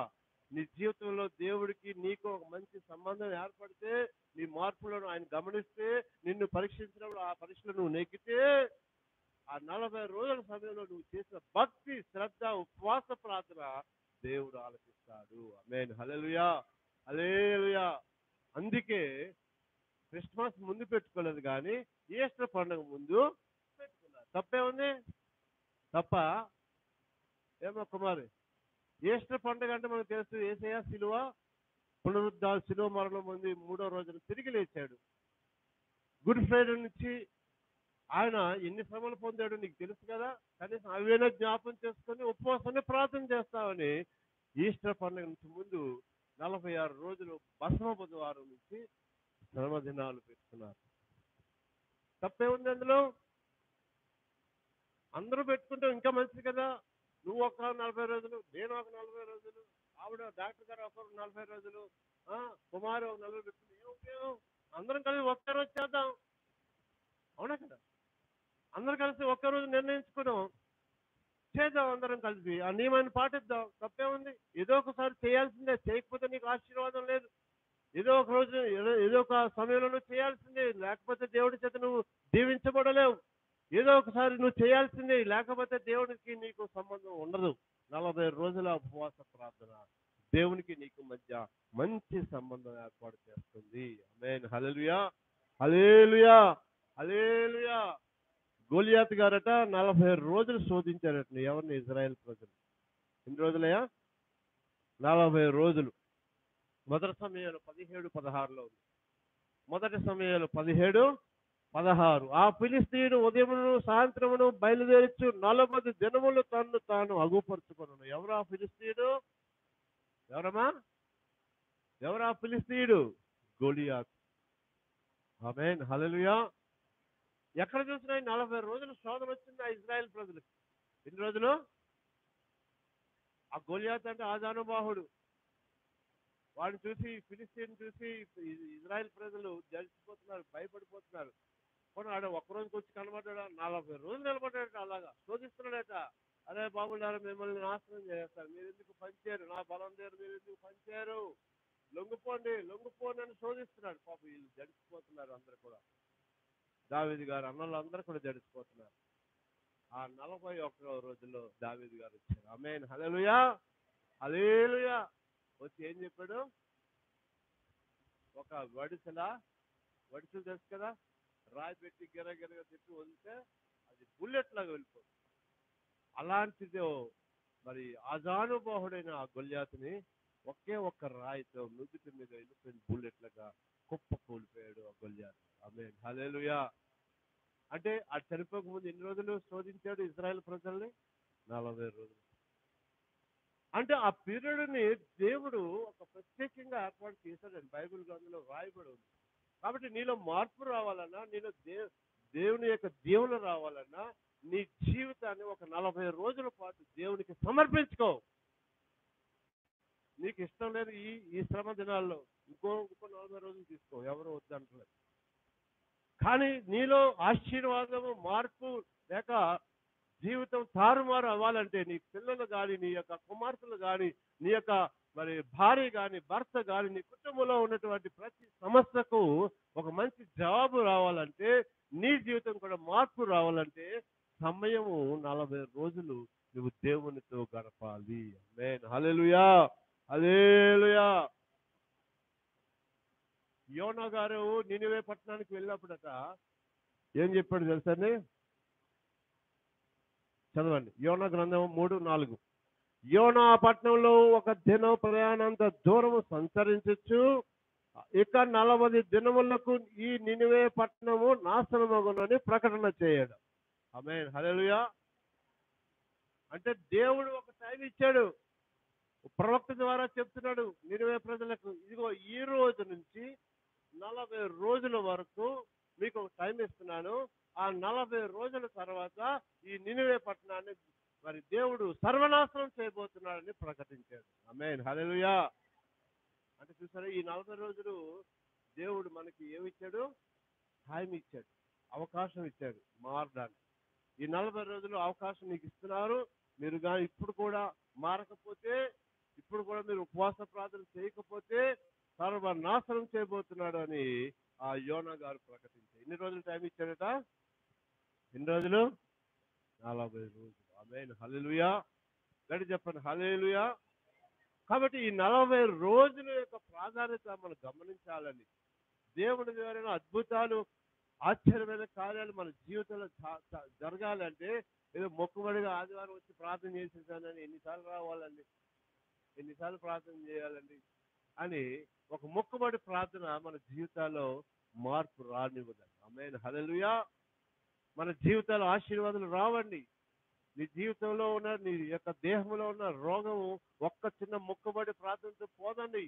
నీ జీవితంలో దేవుడికి నీకు ఒక మంచి సంబంధం ఏర్పడితే, నీ మార్పులను ఆయన గమనిస్తే, నిన్ను పరీక్షించినప్పుడు ఆ పరీక్షలో నువ్వు నెగ్గితే, ఆ 40 రోజుల సమయంలో నువ్వు చేసిన భక్తి, శ్రద్ధ, ఉపవాస ప్రార్థన దేవుడు ఆలకిస్తాడు. ఆమేన్ హల్లెలూయా. హల్లెలూయా. అందుకే క్రిస్మస్ ముందు పెట్టుకోలేదు కానీ ఈస్టర్ పండుగ ముందు పెట్టుకున్నారు. తప్పే ఉంది? తప్ప ఏమో కుమారి. ఈస్టర్ పండుగ అంటే మనకు తెలుసు, యేసయ్య శిలువ పునరుద్ధాన శిలువ మరణం ఉంది, 3వ రోజున తిరిగి లేచాడు. గుడ్ ఫ్రైడే నుంచి ఆయన ఎన్ని శ్రమలు పొందాడు నీకు తెలుసు కదా. కనీసం అవైనా జ్ఞాపం చేసుకొని ఉపవాసాన్ని ప్రార్థన చేస్తామని ఈస్టర్ పండుగ నుంచి ముందు 46 రోజులు భస్మ బుధవారం నుంచి శ్రమ దినాలు పెట్టుకున్నారు. తప్పే ఉంది అందులో? అందరూ పెట్టుకుంటే ఇంకా మంచిది కదా. నువ్వు ఒక 40 రోజులు, నేను ఒక 40 రోజులు, ఆవిడ డాక్టర్ గారు ఒక 40 రోజులు, కుమారు ఒక 40 పెట్టుకుంటే ఏం ఉపయోగం? అందరం కలిసి ఒకే రోజు చేద్దాం. అవునా కదా? అందరం కలిసి ఒకే రోజు నిర్ణయించుకున్నాం, చేద్దాం అందరం కలిసి, ఆ నియమాన్ని పాటిద్దాం. తప్పే ఉంది? ఏదో ఒకసారి చేయాల్సిందే, చేయకపోతే నీకు ఆశీర్వాదం లేదు. ఏదో ఒక రోజు ఏదో ఒక సమయంలో నువ్వు చేయాల్సిందే, లేకపోతే దేవుడి చేత నువ్వు దీవించబడలేవు. ఏదో ఒకసారి నువ్వు చేయాల్సిందే, లేకపోతే దేవుడికి నీకు సంబంధం ఉండదు. 40 రోజుల ఉపవాస ప్రార్థన దేవునికి నీకు మధ్య మంచి సంబంధం ఏర్పాటు చేస్తుంది. ఆమేన్. హల్లెలూయా, హల్లెలూయా, హల్లెలూయా. గోలియాత్ గారట 40 రోజులు శోధించారట ఎవరిని? ఇజ్రాయెల్ ప్రజలు. ఎన్ని రోజులయ్యా? 40 రోజులు. మొదటి సమయాలు 17-16లో ఉంది. మొదటి సమయాలు 17-16. ఆ ఫిలిస్తీయుడు ఉదయమును సాయంత్రమును బయలుదేరచ్చు 40 దినములు తన్ను తాను అగుపరుచుకున్నాను. ఎవరు ఆ ఫిలిస్తీయుడు? ఎవరమ్మా? ఎవరు ఆ ఫిలిస్తీయుడు? గోలియాత్. ఆమేన్. హల్లెలూయా. ఎక్కడ చూసినా 40 రోజులు శోధన వచ్చింది ఆ ఇజ్రాయెల్ ప్రజలకు. ఎన్ని రోజులు? ఆ గోలియాత్ అంటే ఆజానుబాహుడు. వాడిని చూసి, ఫిలిస్తీన్ చూసి ఇజ్రాయెల్ ప్రజలు జడిసిపోతున్నారు, భయపడిపోతున్నారు. పోనీ ఆడ ఒక్కరోజుకి వచ్చి కనబడ్డా? 40 రోజులు నిలబడ్డాడట, అలాగా శోధిస్తున్నాడట. అరే బాబులారా, మిమ్మల్ని నాశనం చేస్తారు, మీరు ఎందుకు పనిచేయరు, నా బలం దేరు, మీరు ఎందుకు పనిచేయరు, లొంగిపోండి లొంగిపోండి అని శోధిస్తున్నాడు. పాపం వీళ్ళు జడిసిపోతున్నారు అందరు కూడా. దావీదు గారు అన్నలు అందరూ కూడా జడిసిపోతున్నారు. ఆ 41 రోజుల్లో దావీదు గారు వచ్చారు. ఆమేన్. హల్లెలూయా, హల్లెలూయా. వచ్చి ఏం చెప్పాడు? ఒక వడిసెలు తెలుసు కదా, రాయి పెట్టి గిరగిరగా తిప్పి వదిలితే అది బుల్లెట్ లాగా వెళ్ళిపోతుంది. అలాంటిదో మరి అజానుబాహుడైన ఆ గొల్యాతుని ఒకే ఒక్క రాయితో నుదుటి మీద వెళ్ళిపోయిన బుల్లెట్ లాగా కుప్ప కూలిపోయాడు ఆ గొల్యాతు. ఆమేన్. హల్లెలూయా. అంటే ఆ చనిపోక ముందు ఎన్ని రోజులు శోధించాడు ఇజ్రాయెల్ ప్రజల్ని? 40 రోజులు. అంటే ఆ పీరియడ్ని దేవుడు ఒక ప్రత్యేకంగా ఏర్పాటు చేశాడండి. బైబిల్ గ్రంథంలో రాయబడి ఉంది. కాబట్టి నీలో మార్పు రావాలన్నా, నీలో దేవుని యొక్క దీవెన రావాలన్నా, నీ జీవితాన్ని ఒక 40 రోజుల పాటు దేవునికి సమర్పించుకో. నీకు ఇష్టం లేదు ఈ ఈ శ్రమ దినాల్లో, ఇంకో 40 రోజులు తీసుకో, ఎవరు వద్దంటలేదు. కానీ నీలో ఆశీర్వాదము, మార్పు లేక జీవితం తారుమారు అవ్వాలంటే, నీ పిల్లలు కానీ, నీ యొక్క కుమార్తెలు కానీ, నీ యొక్క మరి భార్య కానీ, భర్త కానీ, నీ కుటుంబంలో ఉన్నటువంటి ప్రతి సమస్యకు ఒక మంచి జవాబు రావాలంటే, నీ జీవితం కూడా మార్పు రావాలంటే, సమయము 40 రోజులు నువ్వు దేవునితో గడపాలి. ఆమేన్. హల్లెలూయా, హల్లెలూయా. యోనా గారు నినివే పట్టణానికి వెళ్ళినప్పుడట ఏం చెప్పాడు తెలుసండి? చదవండి, యోనా గ్రంథం 3:4. యోనా పట్టణంలో ఒక దినం ప్రయాణంత దూరము సంచరించచ్చు, ఇక 40 దినములకు ఈ నినివే పట్టణము నాశనమగునని ప్రకటన చేయడం. ఆమేన్. హల్లెలూయా. అంటే దేవుడు ఒక టైం ఇచ్చాడు, ప్రవక్త ద్వారా చెప్తున్నాడు నినివే ప్రజలకు, ఇదిగో ఈ రోజు నుంచి 40 రోజుల వరకు మీకు ఒక టైం ఇస్తున్నాను. ఆ 40 రోజుల తర్వాత ఈ నినివే పట్టణాన్ని మరి దేవుడు సర్వనాశనం చేయబోతున్నాడని ప్రకటించాడు. ఆమేన్. హల్లెలూయా. అంటే చూసారా, ఈ 40 రోజులు దేవుడు మనకి ఏమిచ్చాడు? టైం ఇచ్చాడు, అవకాశం ఇచ్చాడు మారడానికి. ఈ 40 రోజులు అవకాశం మీకు ఇస్తున్నారు. మీరు కానీ ఇప్పుడు కూడా మారకపోతే, ఇప్పుడు కూడా మీరు ఉపవాస ప్రార్థన చేయకపోతే సర్వనాశనం చేయబోతున్నాడు అని ఆ యోనా గారు ప్రకటించారు. ఎన్ని రోజులు టైం ఇచ్చాడట? ఎన్ని రోజులు? 40 రోజులు. ఆమేన్. హల్లెలూయా. గట్టి చెప్పండి, హల్లెలూయా. కాబట్టి ఈ 40 రోజుల యొక్క ప్రాధాన్యత మనం గమనించాలని, దేవుడి ద్వారా అద్భుతాలు, ఆశ్చర్యమైన కార్యాలు మన జీవితంలో జరగాలంటే, ఏదో మొక్కుబడిగా ఆదివారం వచ్చి ప్రార్థన చేసేసానని ఎన్నిసార్లు రావాలండి, ఎన్నిసార్లు ప్రార్థన చేయాలండి అని ఒక మొక్కుబడి ప్రార్థన మన జీవితాల్లో మార్పు రానివ్వదండి. ఆమేన్. హల్లెలూయా. మన జీవితాల్లో ఆశీర్వాదాలు రావండి. నీ జీవితంలో ఉన్న, నీ యొక్క దేహంలో ఉన్న రోగము ఒక్క చిన్న మొక్కుబడి ప్రార్థనతో పోదండి.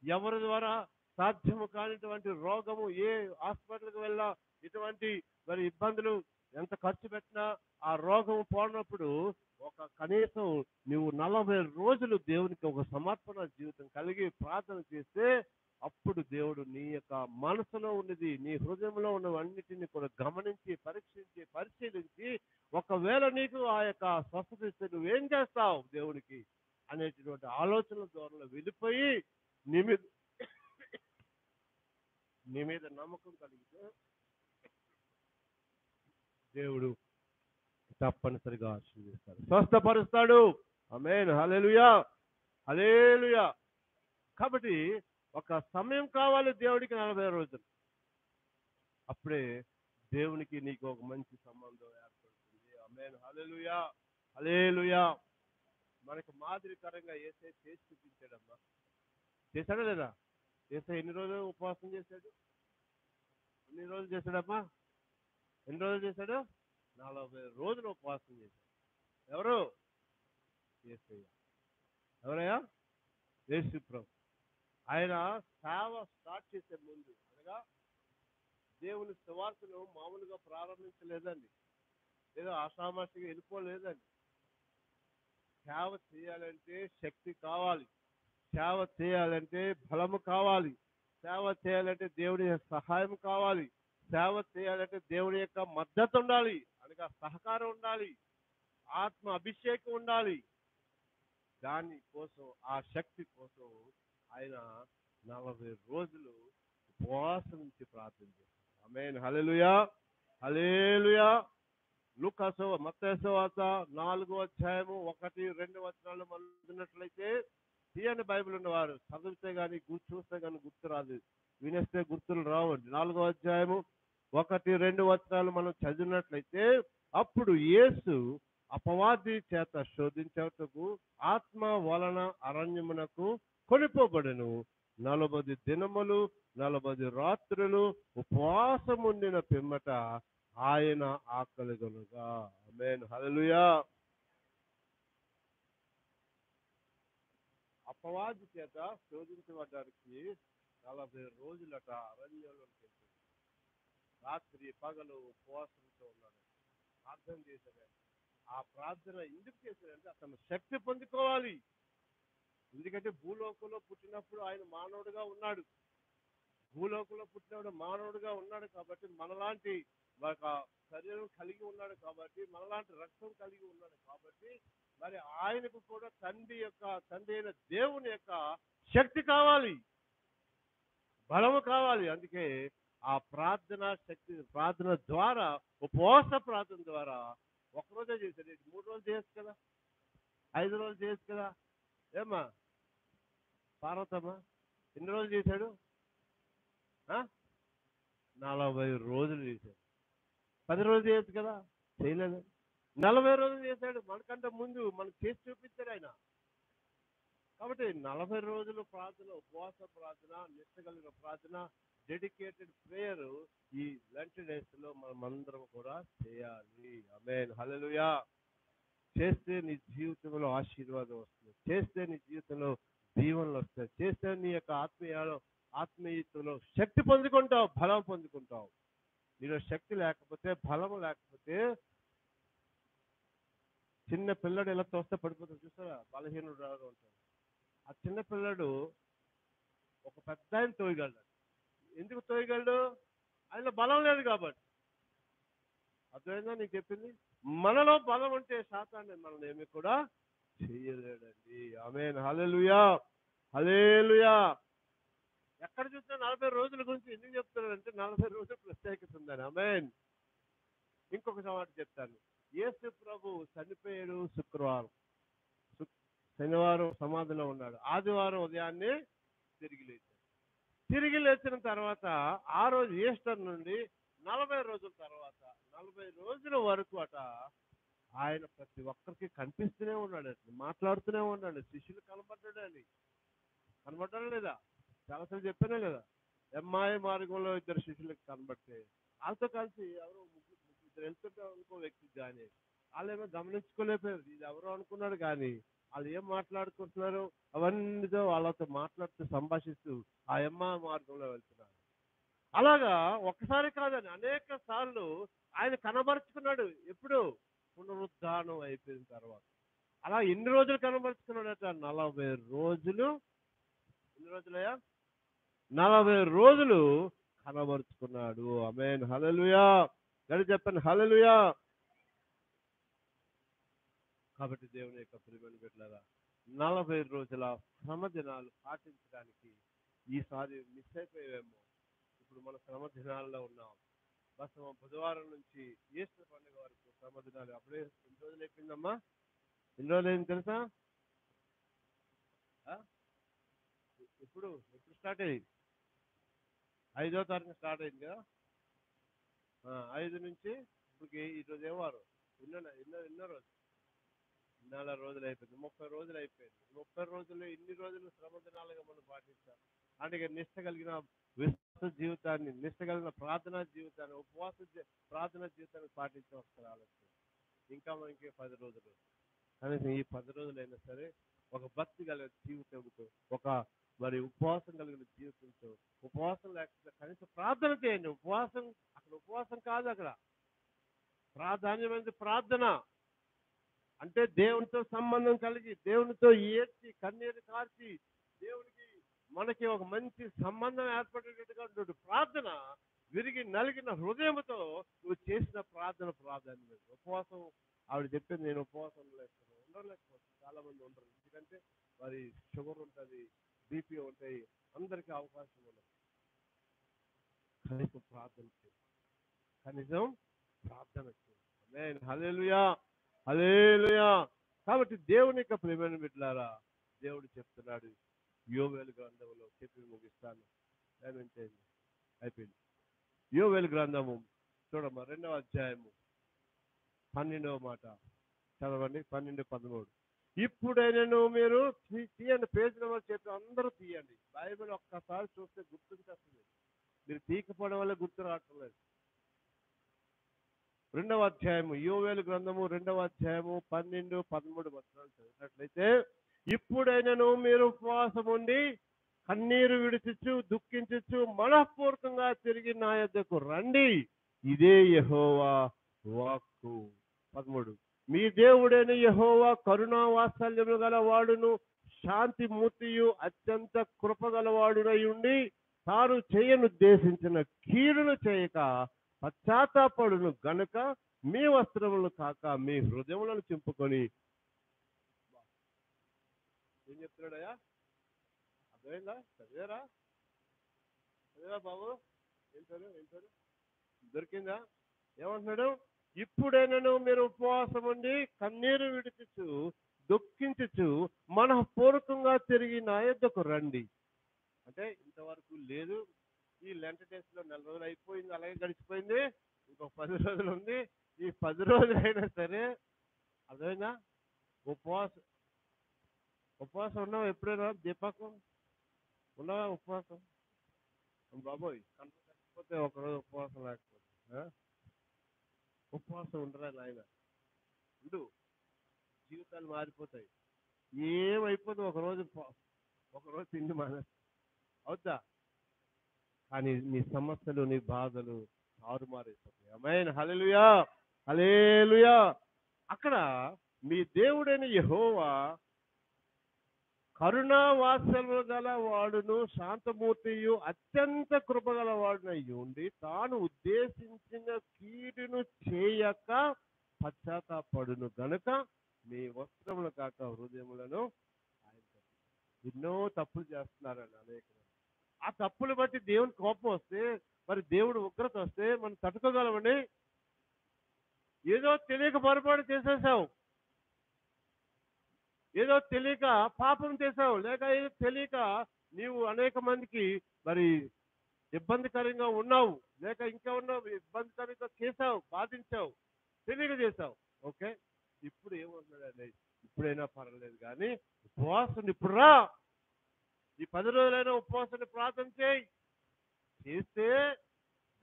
ఎవరి ద్వారా సాధ్యము కానిటువంటి రోగము, ఏ హాస్పిటల్కి వెళ్ళా ఇటువంటి మరి ఇబ్బందులు ఎంత ఖర్చు పెట్టినా ఆ రోగం పోనప్పుడు కనీసం నువ్వు 40 రోజులు దేవునికి ఒక సమర్పణ జీవితం కలిగి ప్రార్థన చేస్తే అప్పుడు దేవుడు నీ యొక్క మనసులో ఉన్నది, నీ హృదయంలో ఉన్నవన్నిటిని కూడా గమనించి, పరీక్షించి, పరిశీలించి, ఒకవేళ నీకు ఆ యొక్క స్వస్థత ఇస్తే నువ్వేం చేస్తావు దేవునికి అనేటటువంటి ఆలోచనల ద్వారా వెళ్ళిపోయి నీ మీద నీ మీద నమ్మకం కలిగితే దేవుడు తప్పనిసరిగా ఆశీర్వదిస్తాడు, స్వస్థపరుస్తాడు. ఆమేన్, హల్లెలూయా, హల్లెలూయా. కాబట్టి ఒక సమయం కావాలి దేవుడికి, 40 రోజులు. అప్పుడే దేవునికి నీకు ఒక మంచి సంబంధం ఏర్పడుతుంది. ఆమేన్, హల్లెలూయా, హల్లెలూయా. మనకు మాదిరికరంగా యేసయ్య చేసి చూపించాడమ్మా. చేశాడా లేదా? యేసయ్య ఎన్ని రోజులు ఉపవాసం చేశాడు? ఎన్ని రోజులు చేశాడమ్మా? ఎన్ని రోజులు చేశాడు? 40 రోజులు ఉపవాసం చేశాడు. ఎవరు? యేసయ్య. ఎవరయ్యా? యేసు ప్రభు. ఆయన సేవ స్టార్ట్ చేసే ముందు, అనగా దేవుని సువార్తను మామూలుగా ప్రారంభించలేదండి, ఏదో ఆషామాషిగా వెళ్ళిపోలేదండి. సేవ చేయాలంటే శక్తి కావాలి, సేవ చేయాలంటే బలము కావాలి, సేవ చేయాలంటే దేవుడి యొక్క సహాయం కావాలి, సేవ చేయాలంటే దేవుడి యొక్క మద్దతు ఉండాలి, అనగా సహకారం ఉండాలి, ఆత్మ అభిషేకం ఉండాలి. దాని కోసం, ఆ శక్తి కోసం ఆయన 40 రోజులు ఉపవాసం నుంచి ప్రార్థన చేశారు. ఆమేన్, హల్లెలూయా, హల్లెలూయా. లూకాసు మత్తయి సువార్త 4వ అధ్యాయము 1-2 వచనాలు మనం చదివినట్లయితే, తీయని బైబిల్ ఉన్నవారు చదివితే కానీ చూస్తే కానీ గుర్తు రాదు, వినేస్తే గుర్తులు రావండి. 4వ అధ్యాయము 1-2 వచనాలు మనం చదివినట్లయితే, అప్పుడు యేసు అపవాది చేత శోధించుటకు ఆత్మ వలన అరణ్యమునకు కొనిపోబడెను. 40 దినములు 40 రాత్రులు ఉపవాసం ఉండిన పిమ్మట ఆయన ఆకలిగొనగా. ఆమేన్, హల్లెలూయా. అపవాది చేత శోధించబడ్డానికి 40 రోజులట అరణ్యంలోకి వెళ్ళాడు. రాత్రి పగలు ఉపవాసంతో ఉన్నాడు, ప్రార్థన చేశాడు. ఆ ప్రార్థన ఎందుకు చేశాడంటే అతను శక్తి పొందుకోవాలి. ఎందుకంటే భూలోకంలో పుట్టినప్పుడు ఆయన మానవుడిగా ఉన్నాడు, భూలోకంలో పుట్టినప్పుడు మానవుడిగా ఉన్నాడు కాబట్టి, మనలాంటి ఒక శరీరం కలిగి ఉన్నాడు కాబట్టి, మనలాంటి రక్తం కలిగి ఉన్నాడు కాబట్టి, మరి ఆయనకు కూడా తండ్రి అయిన దేవుని యొక్క శక్తి కావాలి, బలము కావాలి. అందుకే ఆ ప్రార్థన శక్తి, ప్రార్థన ద్వారా, ఉపవాస ప్రార్థన ద్వారా ఒకరోజే చేశాడు. 3 రోజులు చేయొచ్చు కదా, 5 రోజులు చేయొచ్చు కదా. ఏమ్మా పార్వతమ్మ, ఎన్ని రోజులు చేశాడు? 40 రోజులు చేశాడు. 10 రోజులు చేయొచ్చు కదా, చేయలేదు. 40 రోజులు చేశాడు. మనకంటే ముందు మనకు చేసి చూపించాడు ఆయన. కాబట్టి 40 రోజులు ప్రార్థన, ఉపవాస ప్రార్థన, నిష్ట కలిగిన ప్రార్థన, డెడికేటెడ్ ప్రేయర్ ఈ లెంట్ డేస్ లో మనమందరం కూడా చేయాలి. ఆమేన్, హల్లెలూయా. చేస్తే నీ జీవితంలో ఆశీర్వాదం వస్తుంది, చేస్తే నీ జీవితంలో దీవెనలు వస్తాయి, చేస్తే నీ యొక్క ఆత్మీయతలో శక్తి పొందుకుంటావు, బలం పొందుకుంటావు. నీలో శక్తి లేకపోతే, బలము లేకపోతే, చిన్న పిల్లడు ఎలా తోస్తే పడిపోతాడు చూస్తారా, బలహీనుడు రాగా ఉంటాడు. ఆ చిన్న పిల్లడు ఒక పెద్ద ఆయన తోయగలడు. ఎందుకు తోయగలడు? ఆయనలో బలం లేదు కాబట్టి. అర్థమైందా నీకు చెప్పింది? మనలో బలం ఉంటే సాతాన్ని మనల్ని ఏమి కూడా చెయ్యలేడండి. ఆమేన్, హల్లెలూయా, హల్లెలూయా. ఎక్కడ చూసినా 40 రోజుల గురించి ఎందుకు చెప్తున్నాడంటే 40 రోజులు ప్రత్యేకత ఉందని. ఆమేన్. ఇంకొక మాట చెప్తాను. యేసు ప్రభు చనిపోయాడు శుక్రవారం, శనివారం సమాధిలో ఉన్నాడు, ఆదివారం ఉదయాన్నే తిరిగి లేచిన తర్వాత ఆ రోజు ఈస్టర్ నుండి 40 రోజుల తర్వాత 40 రోజుల వరకు ఆయన ప్రతి ఒక్కరికి కనిపిస్తూనే ఉన్నాడు, మాట్లాడుతూనే ఉన్నాడు. శిష్యులు కనబడ్డాడు లేదా? చాలాసార్లు చెప్పానే లేదా? ఎమ్మాయి మార్గంలో 2 శిష్యులకు కనబడితే వాళ్ళతో కలిసి ఎవరో ముగ్గురు వెళ్తుంటే ఇంకో వ్యక్తి కానీ వాళ్ళేమో గమనించుకోలేకపోయారు, ఇది ఎవరో అనుకున్నాడు. కానీ వాళ్ళు ఏం మాట్లాడుకుంటున్నారు అవన్నీతో వాళ్ళతో మాట్లాడుతూ సంభాషిస్తూ ఆ యమ్మ మార్గంలో వెళ్తున్నారు. అలాగా ఒక్కసారి కాదని అనేక సార్లు ఆయన కనబరుచుకున్నాడు. ఎప్పుడు? పునరుద్ధానం అయిపోయిన తర్వాత. అలా ఎన్ని రోజులు కనబరుచుకున్నాడట? 40 రోజులు. ఎన్ని రోజులయ్యా? 40 రోజులు కనబరుచుకున్నాడు. ఆమేన్, హల్లెలూయా. గడి చెప్పండి, హల్లెలూయా. కాబట్టి దేవుని యొక్క ప్రియమైన బిడ్డలారా, 40 రోజుల శ్రమ దినాలు పాటించడానికి ఈసారి మిస్ అయిపోయామేమో. ఇప్పుడు మన శ్రమ దినాల్లో ఉన్నాం. బస్ బుధవారం నుంచి ఈస్టర్ పండుగ వరకు శ్రమ దినాలు. అప్పుడే ఎన్ని రోజులు అయిపోయిందమ్మా? ఎన్ని రోజులు అయింది తెలుసా? ఆ? ఎప్పుడు ఎప్పుడు స్టార్ట్ అయ్యింది? 5వ తారీఖు స్టార్ట్ అయింది కదా. 5 నుంచి ఇప్పుడు ఈరోజు ఏ వారం? ఎన్నో రోజు? 4 రోజులు అయిపోయింది. 30 రోజులు అయిపోయింది. 30 రోజుల్లో ఎన్ని రోజులు శ్రమ దినాలుగా మనం పాటించాం? అంటే ఇక నిష్ట కలిగిన విశ్వాస జీవితాన్ని, నిష్ట కలిగిన ప్రార్థనా జీవితాన్ని, ప్రార్థనా జీవితాన్ని పాటించే వస్తారు ఆలోచన. ఇంకా మనకి 10 రోజులు. కనీసం ఈ 10 రోజులైనా సరే ఒక భక్తి కలిగిన జీవితంతో, ఒక మరి ఉపవాసం కలిగిన జీవితంతో, ఉపవాసం లేకపోతే కనీసం ప్రార్థన చేయండి. ఉపవాసం అక్కడ ఉపవాసం కాదు, అక్కడ ప్రాధాన్యమైనది ప్రార్థన. అంటే దేవునితో సంబంధం కలిగి, దేవునితో ఏడ్చి కన్నీరు కార్చి, దేవునికి మనకి ఒక మంచి సంబంధం ఏర్పడేటట్టుగా ఉంటుంది ప్రార్థన. విరిగి నలిగిన హృదయంతో నువ్వు చేసిన ప్రార్థన ప్రాధాన్యత. ఉపవాసం ఆవిడ చెప్పింది, నేను ఉపవాసం ఉండలేకపోతాను. చాలా మంది ఉండరు, ఎందుకంటే మరి షుగర్ ఉంటుంది, బీపీ ఉంటాయి, అందరికీ అవకాశం ఉండదు. కనీసం ప్రార్థన చేయి, కనీసం ప్రార్థన చేయి. ఆమేన్, హల్లెలూయా, హల్లెలూయా. కాబట్టి దేవుని యొక్క ప్రియమైన బిడ్డలారా, దేవుడు చెప్తున్నాడు యోవేలు గ్రంథంలో, చెప్పి ముగిస్తాను. అయిపోయింది. యోవేలు గ్రంథము చూడమ్మా, 2వ అధ్యాయము 12వ మాట చదవండి. 12, 13. ఇప్పుడైనను మీరు తీయండి, పేజ్ నెంబర్ చెప్పి అందరూ తీయండి. బైబిల్ ఒక్కసారి చూస్తే గుర్తుంచేస్తుంది. మీరు తీకపోవడం వల్ల గుర్తు రావటం లేదు. 2వ అధ్యాయము యోవేలు గ్రంథము 2వ అధ్యాయము 12, 13 వచనాలు చదివినట్లయితే, ఇప్పుడైనను మీరు ఉపవాసం ఉండి కన్నీరు విడిచిచ్చు దుఃఖించచ్చు మనఃపూర్వకంగా తిరిగి నా యొద్దకు రండి, ఇదే యెహోవా వాక్కు. 13. మీ దేవుడైన యెహోవా కరుణా వాత్సల్యము గలవాడును శాంతి మూర్తియు అత్యంత కృపగలవాడునై ఉండి తాను చేయనుద్దేశించిన కీడును చేయక పశ్చాత్తాపడును గనుక మీ వస్త్రములను కాక మీ హృదయములను చింపుకొని. ఏం చెప్తున్నాడయ్యా? అర్థమైందా? చదివారా బాబు? ఏంటారు దొరికిందా? ఏమంటున్నాడు? ఇప్పుడైనను మీరు ఉపవాసం ఉండి కన్నీరు విడిచిచ్చు దుఃఖించచ్చు మనఃపూర్వకంగా తిరిగి నా యొద్దకు రండి. అంటే ఇంతవరకు లేదు. ఈ లెంట్ డేస్ లో 4 రోజులు అయిపోయింది, అలాగే గడిచిపోయింది. ఇంకొక 10 రోజులు ఉంది. ఈ 10 రోజులైనా సరే, అదైనా ఉపవాసం ఉన్నావా? ఎప్పుడైనా దీపకు ఉన్నావా ఉపవాసం? బాబోయ్, కనపడిపోతే ఒకరోజు ఉపవాసం లేకపోతే ఉపవాసం ఉండరా నాయన? ఉండు, జీవితాలు మారిపోతాయి. ఏమైపోతుంది ఒకరోజు తిండి మానేస్తా అవుతా, కానీ నీ సమస్యలు, నీ బాధలు తారుమారైపోతాయి. ఆమేన్, హల్లెలూయా, హల్లెలూయా. అక్కడ మీ దేవుడైన యెహోవా కరుణా వాత్సల్యము గల వాడును శాంతమూర్తియు అత్యంత కృపగల వాడునై ఉండి తాను ఉద్దేశించిన కీడును చేయక పశ్చాత్తాపడును గనుక మీ వస్త్రములు కాక హృదయములను ఆయన. ఎన్నో తప్పులు చేస్తున్నారండి అనేక. ఆ తప్పులు బట్టి దేవుని కోపం వస్తే, మరి దేవుడు ఉగ్రత వస్తే మనం తట్టుకోగలమండి? ఏదో తెలియక పొరపాటు చేసేసావు, ఏదో తెలియక పాపం చేసావు, లేక ఏదో తెలియక నీవు అనేక మందికి మరి ఇబ్బందికరంగా ఉన్నావు, లేక ఇంకా ఉన్నావు, ఇబ్బందికరంగా చేసావు, బాధించావు, తెలియక చేసావు. ఓకే, ఇప్పుడు ఏమంటున్నాడండి? ఇప్పుడైనా పర్వాలేదు కానీ ఉపవాసం ఇప్పుడు రా, ఈ 10 రోజులైనా ఉపవాసాన్ని ప్రార్థన చేస్తే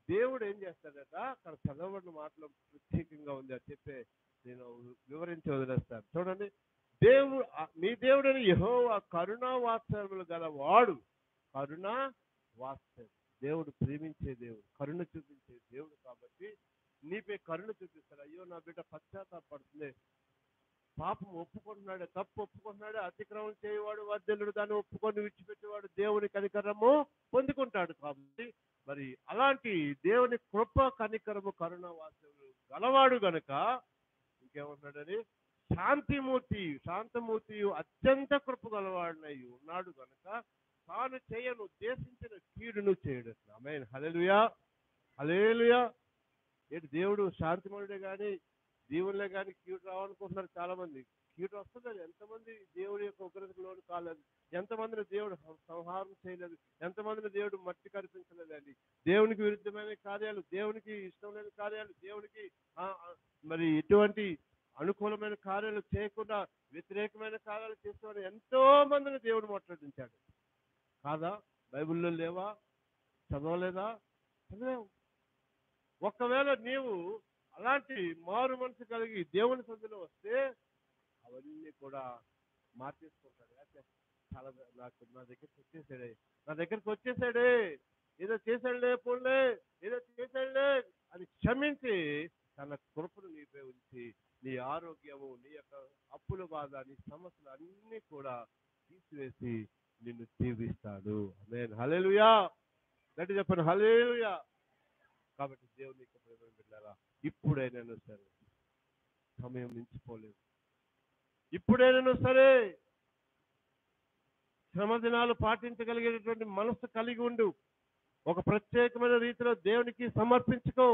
దేవుడు ఏం చేస్తాడట? అక్కడ చదవబడిన మాటలో ప్రత్యేకంగా ఉంది, అది చెప్పే నేను వివరించి వదిలేస్తాను. చూడండి, మీ దేవుడని యెహోవా కరుణా వాత్సల్యములు గలవాడు. కరుణా వాత్సల్యం. దేవుడు ప్రేమించే దేవుడు, కరుణ చూపించే దేవుడు కాబట్టి నీపై కరుణ చూపిస్తాడు. అయ్యో నా బిడ్డ పశ్చాత్తాపడుతుంది, పాపం ఒప్పుకుంటున్నాడు, తప్పు ఒప్పుకుంటున్నాడు, అతిక్రమం చేయవాడు వర్ధిల్లుడు, దాన్ని ఒప్పుకొని విడిచిపెట్టేవాడు దేవుని కనికరము పొందుకుంటాడు. కాబట్టి మరి అలాంటి దేవుని కృప కనికరము కరుణ వాత్సల్యములు గలవాడు గనుక ఇంకేమన్నాడని, శాంతమూర్తి అత్యంత కృప గలవాడినై ఉన్నాడు గనుక తాను చేయను ఉద్దేశించిన కీడును చేయడు. ఆమేన్. హల్లెలూయా, హల్లెలూయా. ఏంటి దేవుడు శాంతిమయుడే కానీ దేవుళ్ళే కానీ కీడు రావాలనుకుంటున్నారు చాలా మంది. కీడు వస్తుంది. ఎంతమంది దేవుడి యొక్క ఉగ్రతకు లోను కాలేదు, ఎంతమందిని దేవుడు సంహారం చేయలేదు, ఎంతమందిని దేవుడు మట్టి కనిపించలేదండి. దేవునికి విరుద్ధమైన కార్యాలు, దేవునికి ఇష్టం లేని కార్యాలు, దేవునికి మరి ఎటువంటి అనుకూలమైన కార్యాలు చేయకుండా వ్యతిరేకమైన కార్యాలు చేసేవాడు ఎంతో మందిని దేవుడు మాట్లాడించాడు. కాదా? బైబిల్లో లేవా? చదవలేదా? చదివావు. ఒకవేళ నీవు అలాంటి మారు మనసు కలిగి దేవుని సన్నిధిలో వస్తే అవన్నీ కూడా మార్చేసుకుంటాడు. అయితే చాలా నా దగ్గరికి వచ్చేసాడే, ఏదో చేశాడులే పోన్లే, ఏదో చేశాడులే అని క్షమించి తన కృపను నీపై ఉంచి నీ ఆరోగ్యము, నీ యొక్క అప్పుల బాధ, నీ సమస్యలు అన్నీ కూడా తీసివేసి నిన్ను దీవిస్తాడు. ఆమేన్. హల్లెలూయా. గట్టి చెప్పండి, హల్లెలూయా. కాబట్టి దేవుని యొక్క ప్రేమ బిడ్డలారా, ఇప్పుడైనా సరే, సమయం మించిపోలేదు, ఇప్పుడైనా సరే శ్రమ దినాలు పాటించగలిగేటటువంటి మనసు కలిగి ఉండు. ఒక ప్రత్యేకమైన రీతిలో దేవునికి సమర్పించుకో.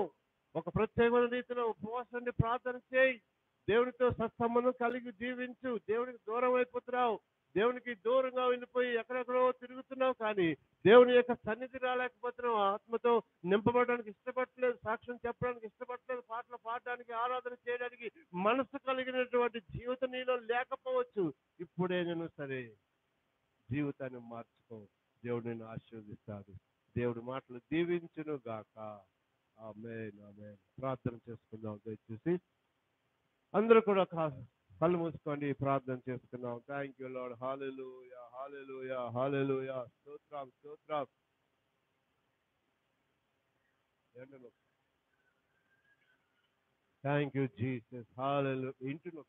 ఒక ప్రత్యేకమైన రీతిలో ఉపవాసాన్ని ప్రార్థన చేయి. దేవునితో సత్సంబంధం కలిగి జీవించు. దేవునికి దూరం అయిపోతున్నావు, దేవునికి దూరంగా వెళ్ళిపోయి ఎక్కడెక్కడో తిరుగుతున్నావు, కానీ దేవుని యొక్క సన్నిధి రాలేకపోతున్నావు. ఆత్మతో నింపబడడానికి ఇష్టపడట్లేదు, సాక్ష్యం చెప్పడానికి ఇష్టపడట్లేదు, పాటలు పాడడానికి, ఆరాధన చేయడానికి మనసు కలిగినటువంటి జీవితం నీలో లేకపోవచ్చు. ఇప్పుడైనా సరే జీవితాన్ని మార్చుకో. దేవుడు నిన్ను ఆశీర్వదిస్తాడు. దేవుడి మాటలు దీవించును గాక. ఆమేన్, ఆమేన్. ప్రార్థన చేసుకుందాం. దయచేసి అందరూ కూడా కళ్ళు మూసుకోండి, ప్రార్థన చేసుకుందాం. Thank you Lord. Hallelujah, hallelujah, hallelujah. స్తోత్రం, స్తోత్రం. Thank you Jesus. హల్లెలూయా. ఇంటును